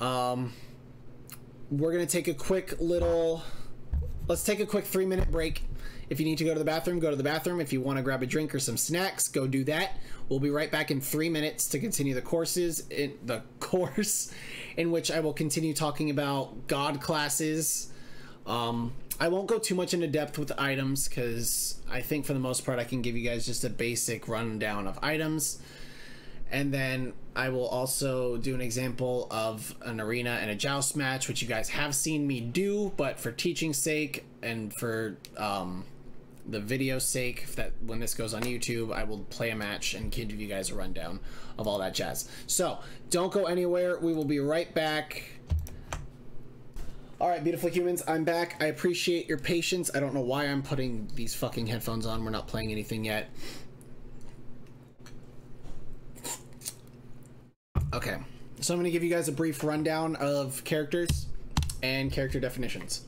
We're gonna take a quick little, let's take a quick 3-minute break. If you need to go to the bathroom, go to the bathroom. If you want to grab a drink or some snacks, go do that. We'll be right back in 3 minutes to continue the course in which I will continue talking about god classes. I won't go too much into depth with the items because I think for the most part I can give you guys just a basic rundown of items. And then I will also do an example of an arena and a joust match, which you guys have seen me do, but for teaching's sake and for the video's sake, that when this goes on YouTube, I will play a match and give you guys a rundown of all that jazz. So don't go anywhere. We will be right back. All right, beautiful humans, I'm back. I appreciate your patience. I don't know why I'm putting these fucking headphones on. We're not playing anything yet. Okay, so I'm going to give you guys a brief rundown of characters and character definitions.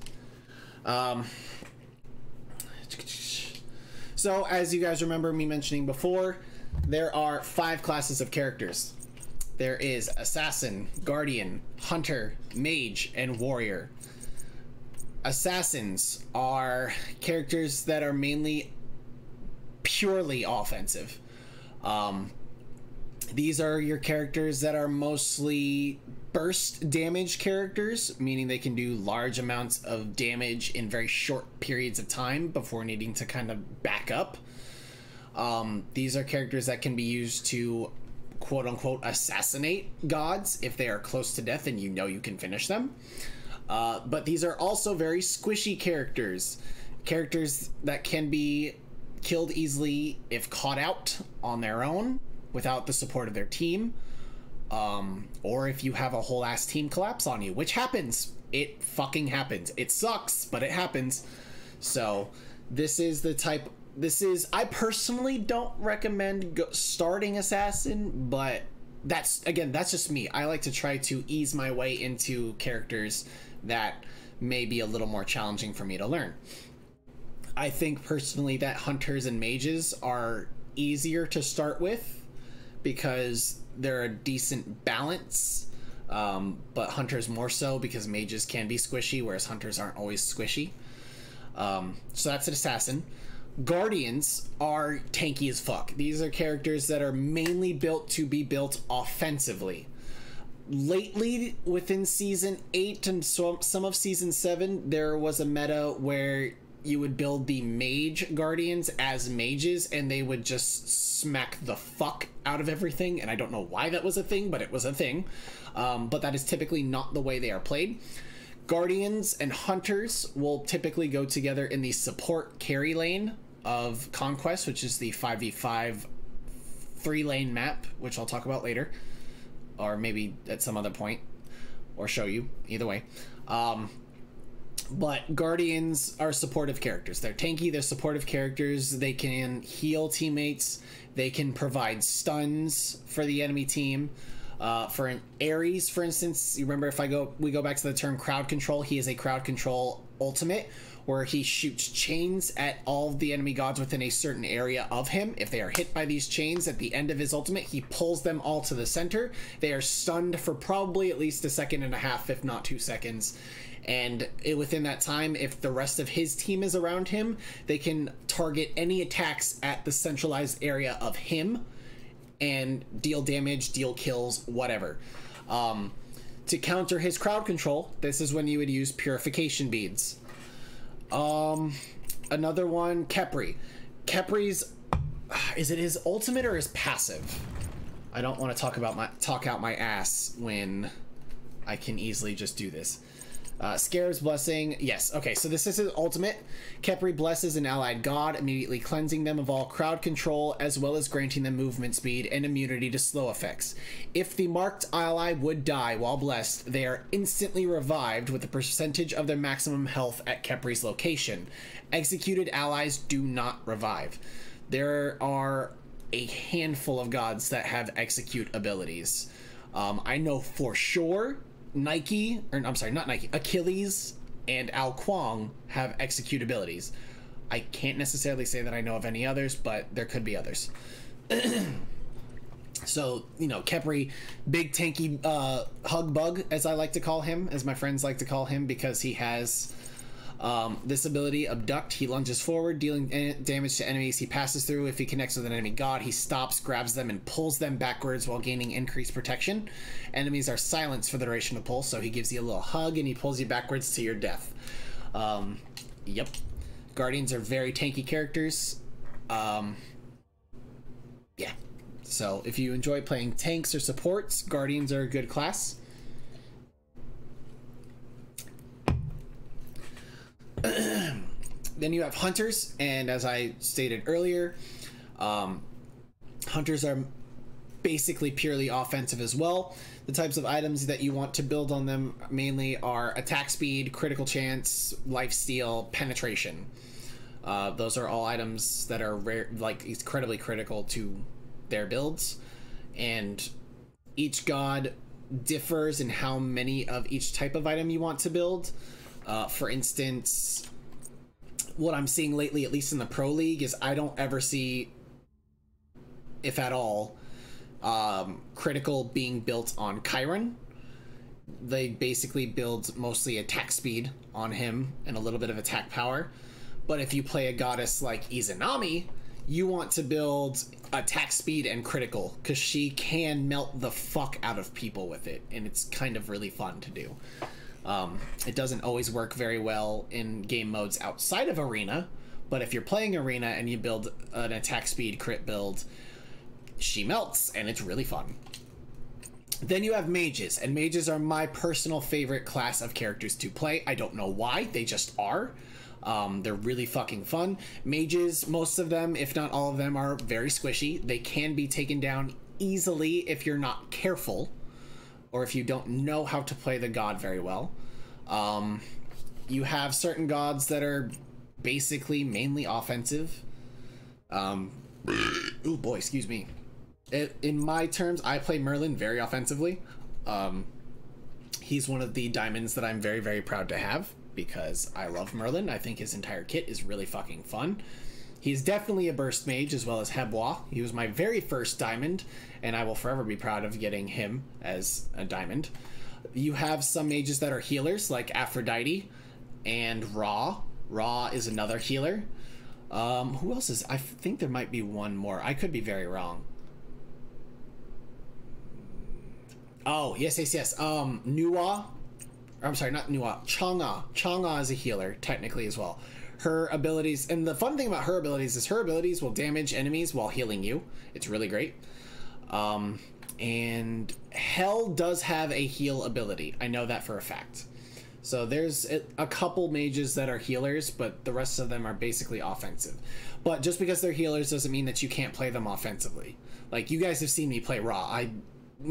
So, as you guys remember me mentioning before, there are 5 classes of characters. There is Assassin, Guardian, Hunter, Mage, and Warrior. Assassins are characters that are mainly purely offensive. These are your characters that are mostly burst damage characters, meaning they can do large amounts of damage in very short periods of time before needing to kind of back up. These are characters that can be used to quote-unquote assassinate gods if they are close to death and you know you can finish them. But these are also very squishy characters that can be killed easily if caught out on their own without the support of their team, or if you have a whole ass team collapse on you, which happens. It fucking happens. It sucks, but it happens. So this is the type, I personally don't recommend starting Assassin, but that's just me. I like to try to ease my way into characters that may be a little more challenging for me to learn. I think personally that Hunters and Mages are easier to start with because they're a decent balance, but Hunters more so because Mages can be squishy, whereas Hunters aren't always squishy. So that's an Assassin. Guardians are tanky as fuck. These are characters that are mainly built to be built offensively. Lately, within Season 8 and some of Season 7, there was a meta where you would build the Mage Guardians as mages, and they would just smack the fuck out of everything, and I don't know why that was a thing, but it was a thing. But that is typically not the way they are played. Guardians and Hunters will typically go together in the support carry lane of Conquest, which is the 5v5 3-lane map, which I'll talk about later, or maybe at some other point, or show you, either way. But Guardians are supportive characters. They're tanky, they're supportive characters. They can heal teammates. They can provide stuns for the enemy team. For an Ares, for instance, you remember if we go back to the term crowd control, he is a crowd control ultimate where he shoots chains at all of the enemy gods within a certain area of him. If they are hit by these chains at the end of his ultimate, he pulls them all to the center. They are stunned for probably at least 1.5 seconds, if not 2 seconds. And within that time, if the rest of his team is around him, they can target any attacks at the centralized area of him and deal damage, deal kills, whatever. To counter his crowd control, this is when you would use purification beads. Another one, Khepri. Khepri's, is it his ultimate or his passive? I don't want to talk out my ass when I can easily just do this. Scarab's Blessing, yes. Okay, so this is his ultimate. Khepri blesses an allied god, immediately cleansing them of all crowd control, as well as granting them movement speed and immunity to slow effects. If the marked ally would die while blessed, they are instantly revived with a percentage of their maximum health at Khepri's location. Executed allies do not revive. There are a handful of gods that have execute abilities. I know for sure Achilles and Ao Kuang have execute abilities. I can't necessarily say that I know of any others, but there could be others. So, you know, Khepri, big tanky hug bug, as I like to call him, as my friends like to call him, because he has this ability, Abduct. He lunges forward, dealing damage to enemies he passes through. If he connects with an enemy god, he stops, grabs them, and pulls them backwards while gaining increased protection. Enemies are silenced for the duration of pull, so he gives you a little hug and he pulls you backwards to your death. Yep. Guardians are very tanky characters. Yeah. So if you enjoy playing tanks or supports, Guardians are a good class. Then you have Hunters, and as I stated earlier, Hunters are basically purely offensive as well. The types of items that you want to build on them mainly are attack speed, critical chance, lifesteal, penetration. Those are all items that are incredibly critical to their builds, and each god differs in how many of each type of item you want to build. For instance, what I'm seeing lately, at least in the Pro League, is I don't ever see, if at all, critical being built on Chiron. They basically build mostly attack speed on him and a little bit of attack power. But if you play a goddess like Izanami, you want to build attack speed and critical, because she can melt the fuck out of people with it, and it's kind of really fun to do. It doesn't always work very well in game modes outside of Arena, but if you're playing Arena and you build an attack speed crit build, she melts, and it's really fun. Then you have mages, and mages are my personal favorite class of characters to play. I don't know why, they just are. They're really fucking fun. Mages, most of them, if not all of them, are very squishy. They can be taken down easily if you're not careful, or if you don't know how to play the god very well. You have certain gods that are basically mainly offensive. Oh boy, excuse me. In my terms, I play Merlin very offensively. He's one of the diamonds that I'm very, very proud to have, because I love Merlin. I think his entire kit is really fucking fun. He's definitely a burst mage, as well as Hebois. He was my very first diamond, and I will forever be proud of getting him as a diamond. You have some mages that are healers, like Aphrodite and Ra. Ra is another healer. Who else is... I think there might be one more. I could be very wrong. Oh, yes. Nuwa. I'm sorry, not Nuwa. Chang'e. Chang'e is a healer, technically, as well. Her abilities, and the fun thing about her abilities is her abilities will damage enemies while healing you. It's really great. And Hell does have a heal ability. I know that for a fact. So there's a couple mages that are healers, but the rest of them are basically offensive. But just because they're healers doesn't mean that you can't play them offensively. Like, you guys have seen me play Ra.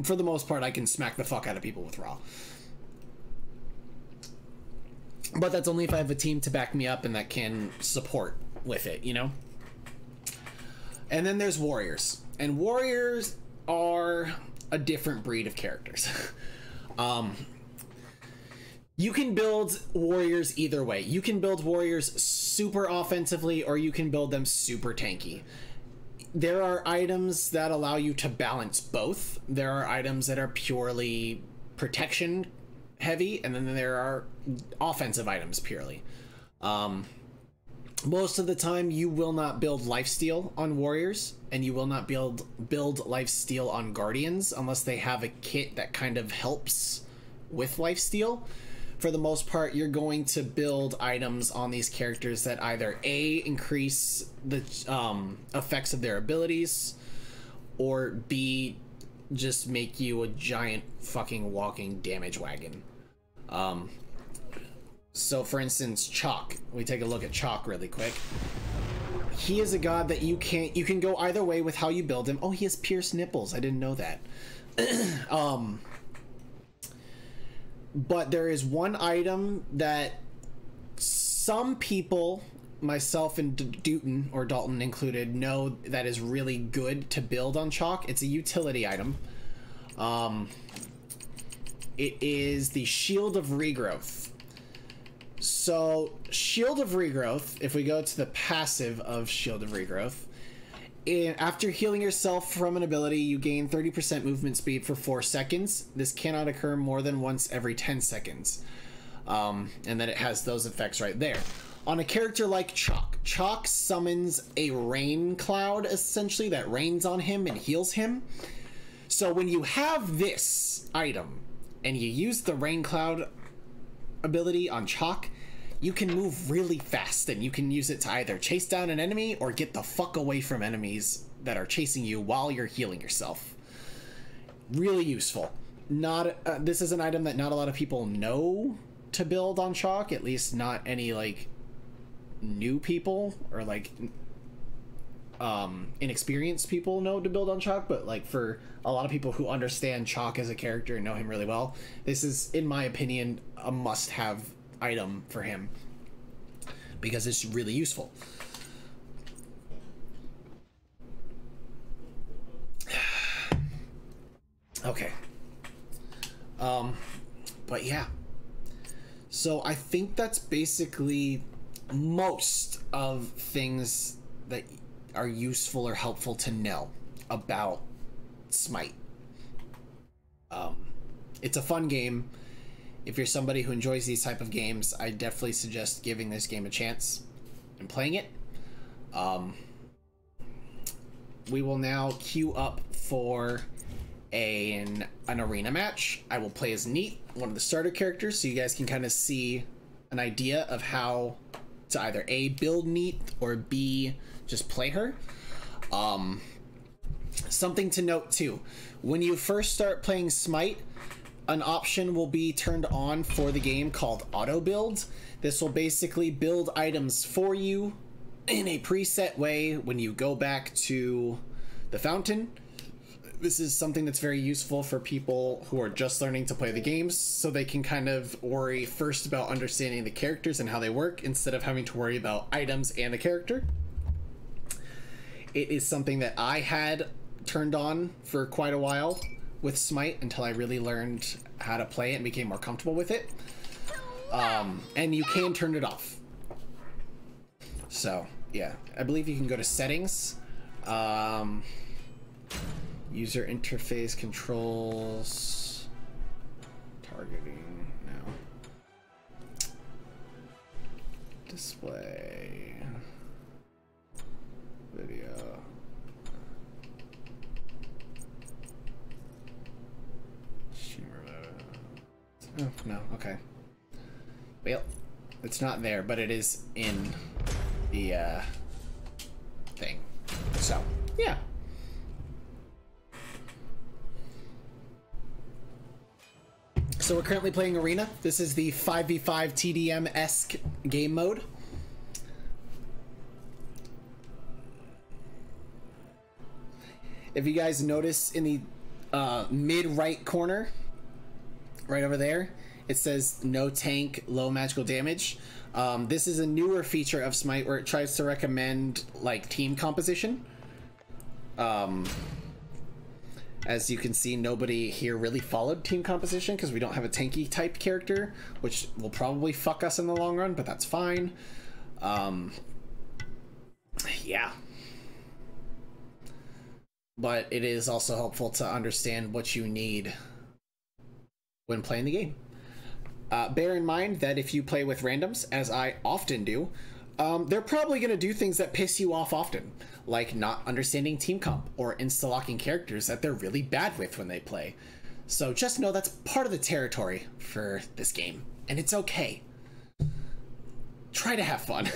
For the most part, I can smack the fuck out of people with Ra. But that's only if I have a team to back me up and that can support with it, you know? And then there's warriors. And warriors are a different breed of characters. You can build warriors either way. You can build warriors super offensively, or you can build them super tanky. There are items that allow you to balance both. There are items that are purely protection heavy, and then there are offensive items purely. Most of the time you will not build lifesteal on warriors, and you will not build lifesteal on guardians unless they have a kit that kind of helps with lifesteal. For the most part, you're going to build items on these characters that either A, increase the effects of their abilities, or B, just make you a giant fucking walking damage wagon. So for instance, Chalk. We take a look at Chalk really quick. He is a god that you can go either way with how you build him. Oh, he has pierced nipples. I didn't know that. But there is one item that some people, myself and Dalton included, know that is really good to build on Chalk. It's a utility item. It is the Shield of Regrowth. So Shield of Regrowth, if we go to the passive of Shield of Regrowth, after healing yourself from an ability, you gain 30% movement speed for 4 seconds. This cannot occur more than once every 10 seconds. And then it has those effects right there. On a character like Chalk, Chalk summons a rain cloud, essentially, that rains on him and heals him. So when you have this item, and you use the rain cloud ability on Chalk, you can move really fast, and you can use it to either chase down an enemy or get the fuck away from enemies that are chasing you while you're healing yourself. Really useful. This is an item that not a lot of people know to build on Chalk, at least not any like new people or like inexperienced people know to build on Chalk, but like for a lot of people who understand Chalk as a character and know him really well, this is, in my opinion, a must-have item for him because it's really useful. Okay. But yeah. So I think that's basically most of things that are useful or helpful to know about Smite. It's a fun game. If you're somebody who enjoys these type of games, I definitely suggest giving this game a chance and playing it. We will now queue up for an arena match. I will play as Neat, one of the starter characters, so you guys can kind of see an idea of how to either A, build Neat, or B, just play her. Something to note too, when you first start playing Smite, an option will be turned on for the game called auto build. This will basically build items for you in a preset way when you go back to the fountain. This is something that's very useful for people who are just learning to play the games, so they can kind of worry first about understanding the characters and how they work instead of having to worry about items and the character. It is something that I had turned on for quite a while with Smite until I really learned how to play it and became more comfortable with it. And you can turn it off. So yeah, I believe you can go to settings, user interface controls, targeting now, display, video. Oh, no, okay. Well, it's not there, but it is in the thing. So, yeah. So we're currently playing Arena. This is the 5v5 TDM-esque game mode. If you guys notice in the mid-right corner, right over there, it says no tank, low magical damage. This is a newer feature of Smite where it tries to recommend like team composition. As you can see, nobody here really followed team composition because we don't have a tanky type character, which will probably fuck us in the long run, but that's fine. Yeah. But it is also helpful to understand what you need when playing the game. Bear in mind that if you play with randoms, as I often do, they're probably going to do things that piss you off often, like not understanding team comp or insta-locking characters that they're really bad with when they play. So just know that's part of the territory for this game, and it's okay. Try to have fun.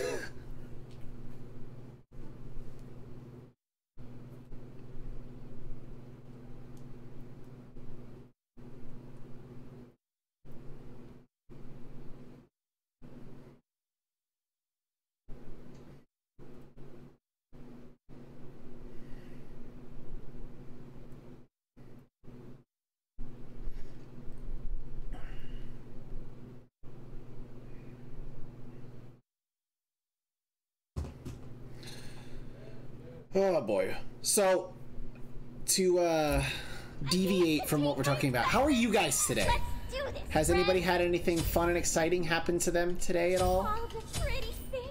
Oh boy. So, to deviate from what we're talking about, how are you guys today? Has anybody had anything fun and exciting happen to them today at all? All the pretty things.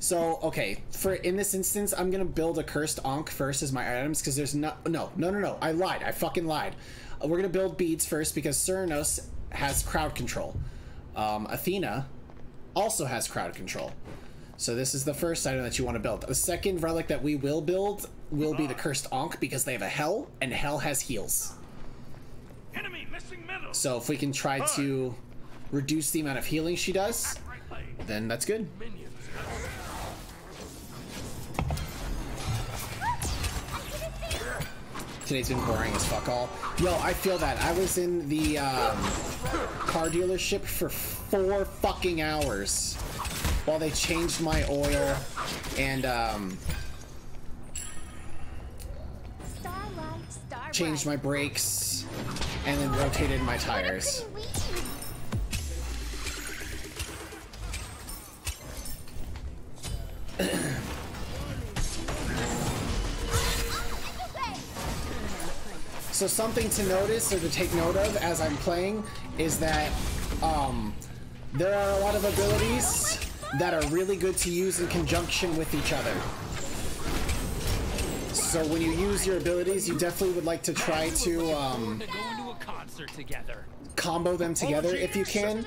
So, okay, in this instance, I'm gonna build a cursed Ankh first as my items, because there's no, I lied, I fucking lied. We're gonna build beads first, because Cernunnos has crowd control. Athena also has crowd control. So this is the first item that you want to build. The second relic that we will build will be the cursed Ankh, because they have a Hell, and Hell has heals. Enemy missing middle. So if we can try to reduce the amount of healing she does, then that's good. Today's been boring as fuck all. Yo, I feel that. I was in the car dealership for 4 fucking hours while they changed my oil and changed my brakes and then rotated my tires. So something to notice or to take note of as I'm playing is that there are a lot of abilities that are really good to use in conjunction with each other. So when you use your abilities, you definitely would like to try to combo them together if you can.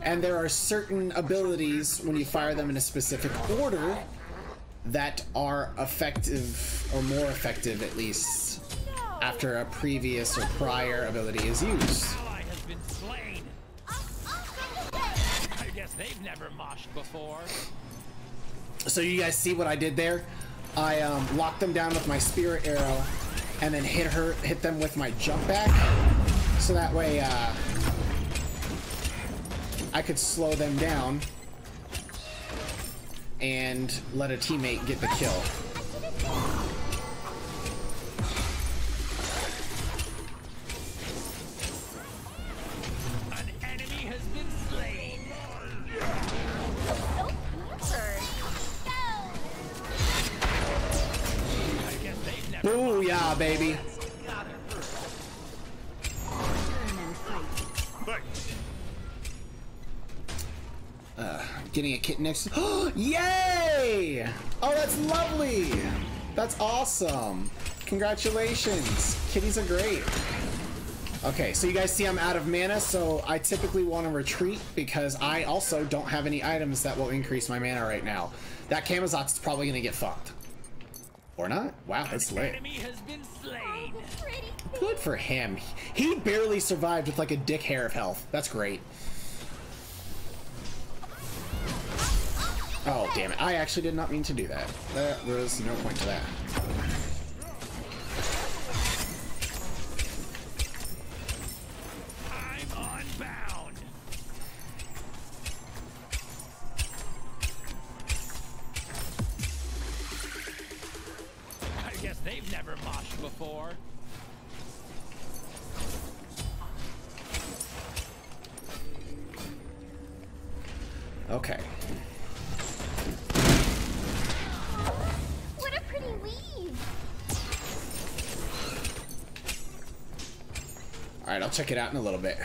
And there are certain abilities, when you fire them in a specific order, that are effective, or more effective at least, after a previous or prior ability is used. Ally has been slain. I guess they've never moshed before. So you guys see what I did there? I locked them down with my spirit arrow and then hit them with my jump back, so that way I could slow them down and let a teammate get the kill. Booyah, baby. Getting a kitten next. Yay! Oh, that's lovely. That's awesome. Congratulations. Kitties are great. Okay, so you guys see I'm out of mana, so I typically want to retreat because I also don't have any items that will increase my mana right now. That Camazotz is probably going to get fucked. Or not? Wow, that's lit. Enemy has been slain. Good for him. He barely survived with like a dick hair of health. That's great. Oh, damn it. I actually did not mean to do that. There was no point to that. I'm unbound. I guess they've never moshed before. Okay. Alright, I'll check it out in a little bit.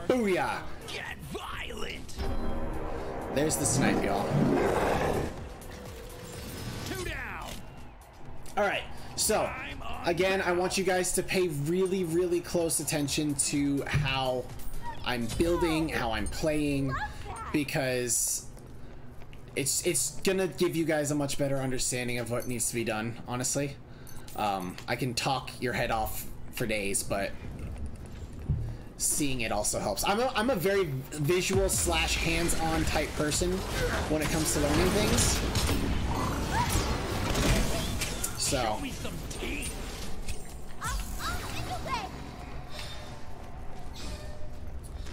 Booyah! Get violent! There's the snipe, y'all. 2 down! Alright, so, again, I want you guys to pay really, really close attention to how I'm building, how I'm playing, because it's gonna give you guys a much better understanding of what needs to be done, honestly. I can talk your head off for days, but seeing it also helps. I'm a very visual slash hands-on type person when it comes to learning things. So Show me some teeth.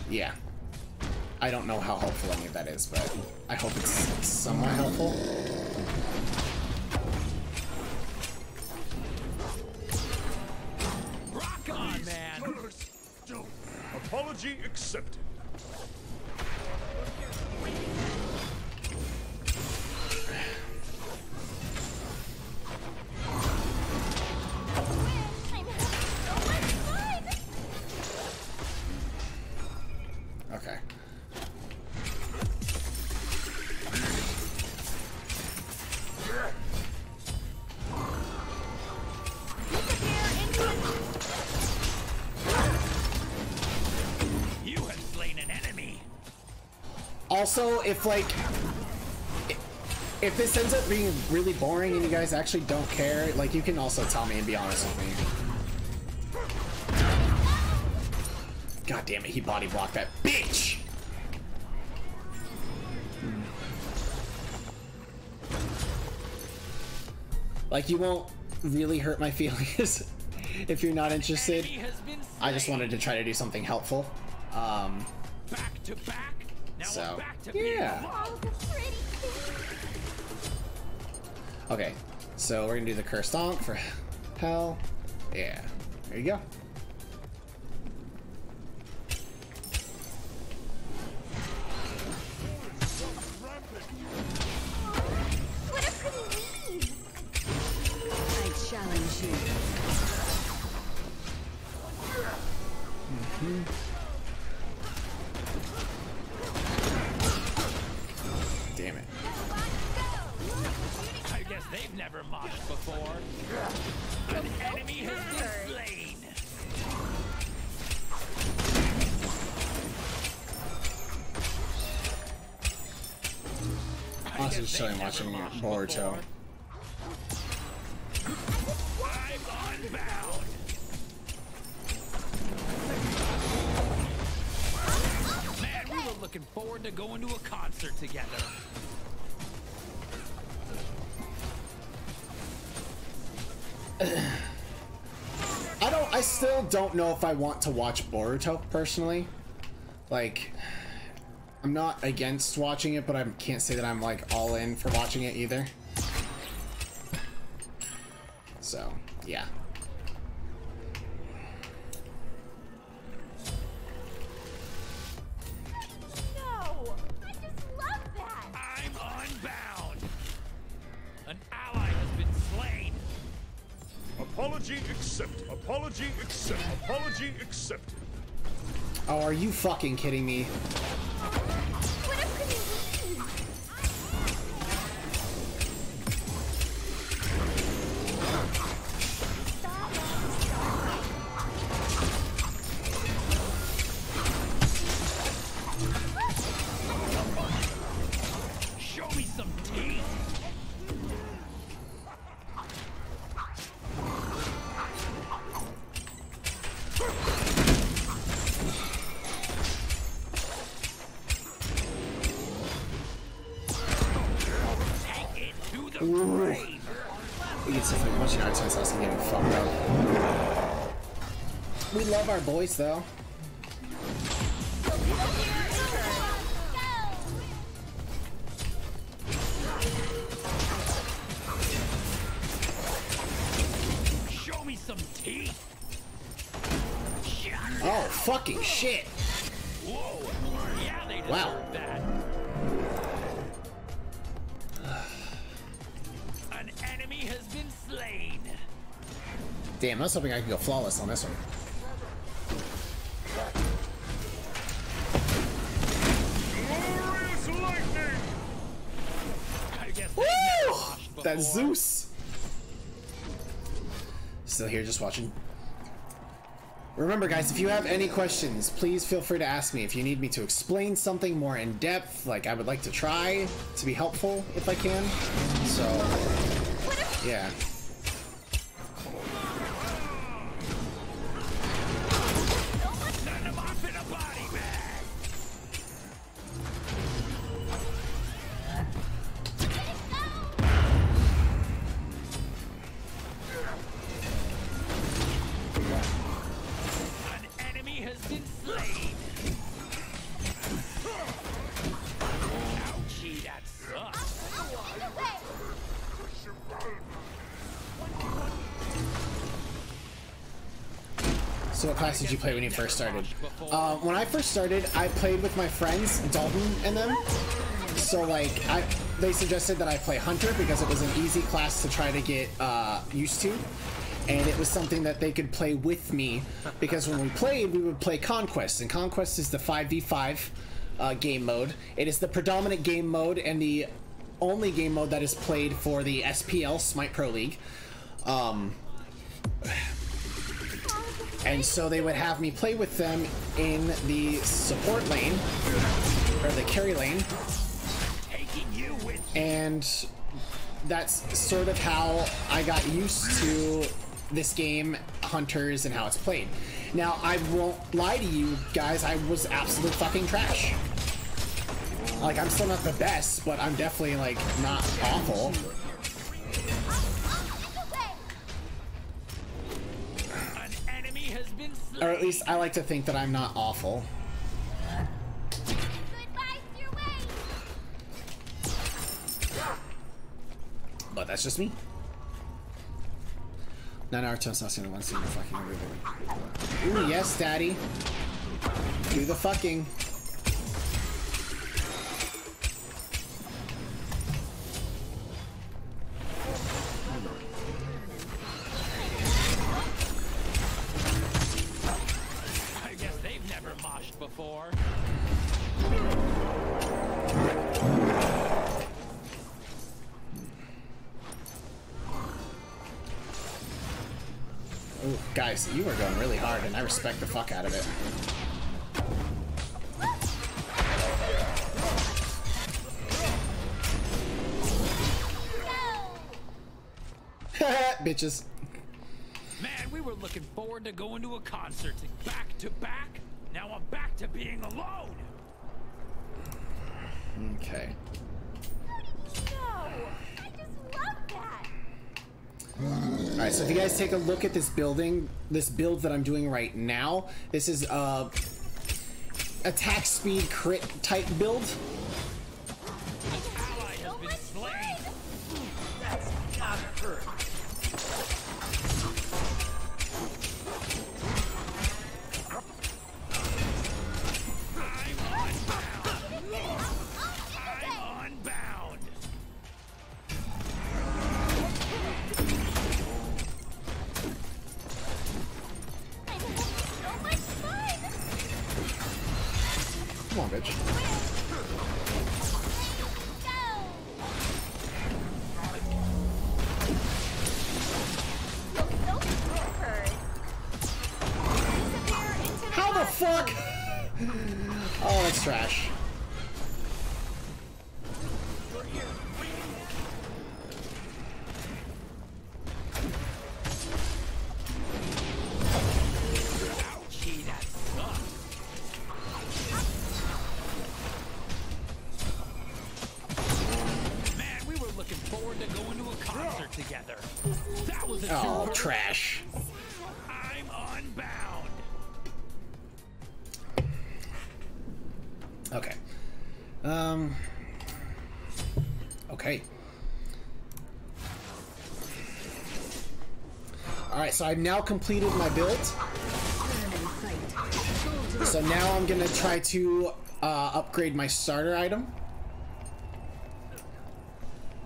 yeah, I don't know how helpful any of that is, but I hope it's somewhat helpful. Rock on, man. Apology accepted. Okay. You have slain an enemy. Also, if like, if this ends up being really boring and you guys actually don't care, like, you can also tell me and be honest with me. God damn it, he body blocked that bitch! Like, you won't really hurt my feelings if you're not interested. Enemy has been I just slain. wanted to try to do something helpful. Back to back. Now So, I'm back to yeah. being Oh, the pretty thing. Okay, so we're gonna do the curse stomp for hell. Yeah, there you go. What a pretty lead. I challenge you. Damn it. I guess they've never moshed before. An enemy has been slain. I was just chilling watching Boruto. I'm unbound. Man, we were looking forward to going to a concert together. I still don't know if I want to watch Boruto personally. Like, I'm not against watching it, but I can't say that I'm like all in for watching it either. So, yeah. No, I just love that. I'm unbound. An ally has been slain. Apology accepted. Apology accepted. Apology accepted. Oh, are you fucking kidding me? What a pretty lead. Show me some teeth. Take it to the grave. We get stuff like watching our tennis house and getting fucked up. We love our boys though. So fucking shit. Whoa. Yeah, they deserve Wow. that. An enemy has been slain. Damn, I was hoping I could go flawless on this one. Glorious lightning! I guess Woo! they've never washed before. That's Zeus. Still here just watching. Remember guys, if you have any questions, please feel free to ask me. If you need me to explain something more in depth, like I would like to try to be helpful if I can. So, yeah. Send them off in a body bag. An enemy has been slain. Ouchie, that sucks. So what class did you play when you first started? When I first started, I played with my friends, Dalton and them. So like, they suggested that I play Hunter because it was an easy class to try to get used to. And it was something that they could play with me because when we played, we would play Conquest. And Conquest is the 5v5 game mode. It is the predominant game mode and the only game mode that is played for the SPL, Smite Pro League. And so they would have me play with them in the support lane, or the carry lane, Taking you with and that's sort of how I got used to this game, Hunters, and how it's played. Now, I won't lie to you guys, I was absolute fucking trash. Like, I'm still not the best, but I'm definitely, like, not awful. an enemy has been slain. Or at least I like to think that I'm not awful. Goodbye, your way. But that's just me. No, Naruto's not the one seeing the fucking everybody. Ooh, yes, daddy. Do the fucking. I guess they've never moshed before. Ooh, guys, you are going really hard, and I respect the fuck out of it. Bitches. Man, we were looking forward to going to a concert back to back. Now I'm back to being alone. Okay. No, I just love that. Alright, so if you guys take a look at this building, this build that I'm doing right now, this is attack speed crit type build. Ally has been slain. I'm unbound. So much fun. Come on, bitch. How the fuck? Oh, that's trash. Ouchie, that sucks. Man, we were looking forward to going to a concert together. That was a Oh, tour. trash. I'm unbound. Okay. Okay. Alright, so I've now completed my build. Turn and fight. Goal So now I'm gonna try to upgrade my starter item.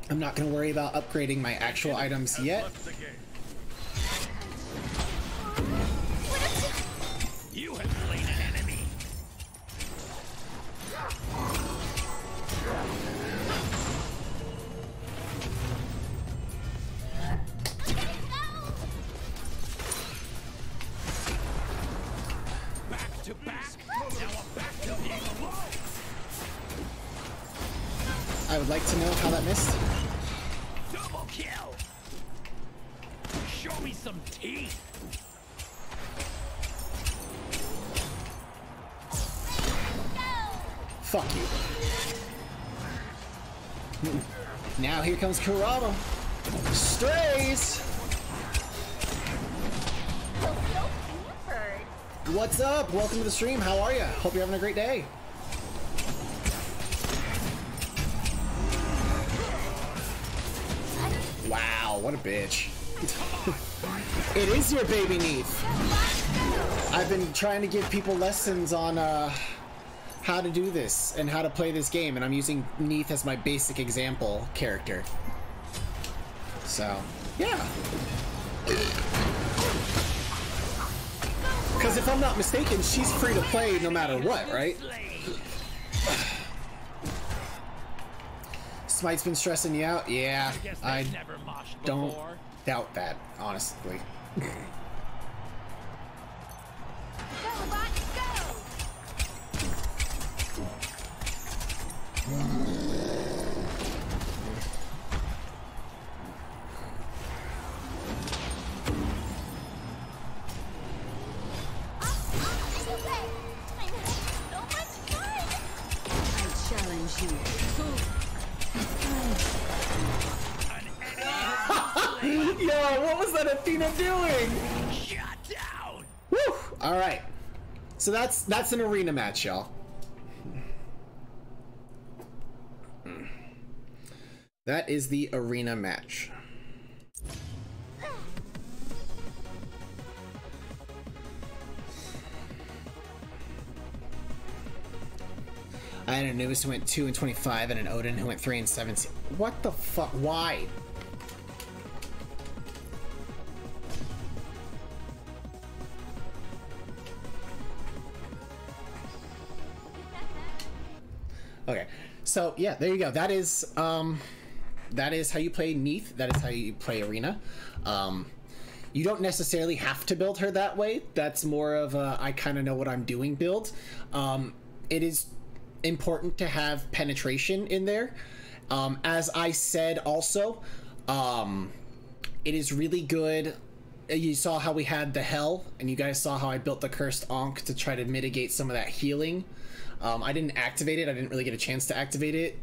I'm not gonna worry about upgrading my actual items yet. Left the game. You have slain an enemy. Back to back. Now I'm back to being alone. I would like to know how that missed. Double kill. Show me some teeth. Fuck you. Now here comes Kurama. Strays! What's up? Welcome to the stream. How are you? Hope you're having a great day. Wow, what a bitch. It is your baby Neith. I've been trying to give people lessons on how to do this and how to play this game, and I'm using Neith as my basic example character. So, yeah. Because if I'm not mistaken, she's free to play no matter what, right? Smite's been stressing you out? Yeah, I don't doubt that, honestly. Yo, what was that Athena doing? Shut down. Woo! All right, so that's an arena match, y'all. That is the arena match. I had an Anubis who went 2 and 25 and an Odin who went 3 and 17. What the fuck? Why? Okay, so yeah, there you go. That is how you play Neith. That is how you play Arena. You don't necessarily have to build her that way. That's more of a I kind of know what I'm doing build. It is important to have penetration in there. As I said also, it is really good. You saw how we had the Hell, and you guys saw how I built the Cursed Ankh to try to mitigate some of that healing. I didn't activate it. I didn't really get a chance to activate it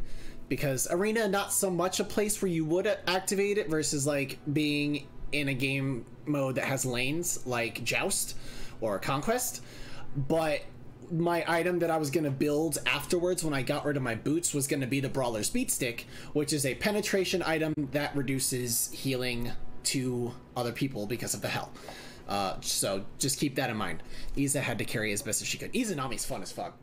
because Arena, not so much a place where you would activate it versus like being in a game mode that has lanes like Joust or Conquest. But my item that I was going to build afterwards when I got rid of my boots was going to be the Brawler's Beat Stick, which is a penetration item that reduces healing to other people because of the Hell. So just keep that in mind. Iza had to carry as best as she could. Izanami's fun as fuck.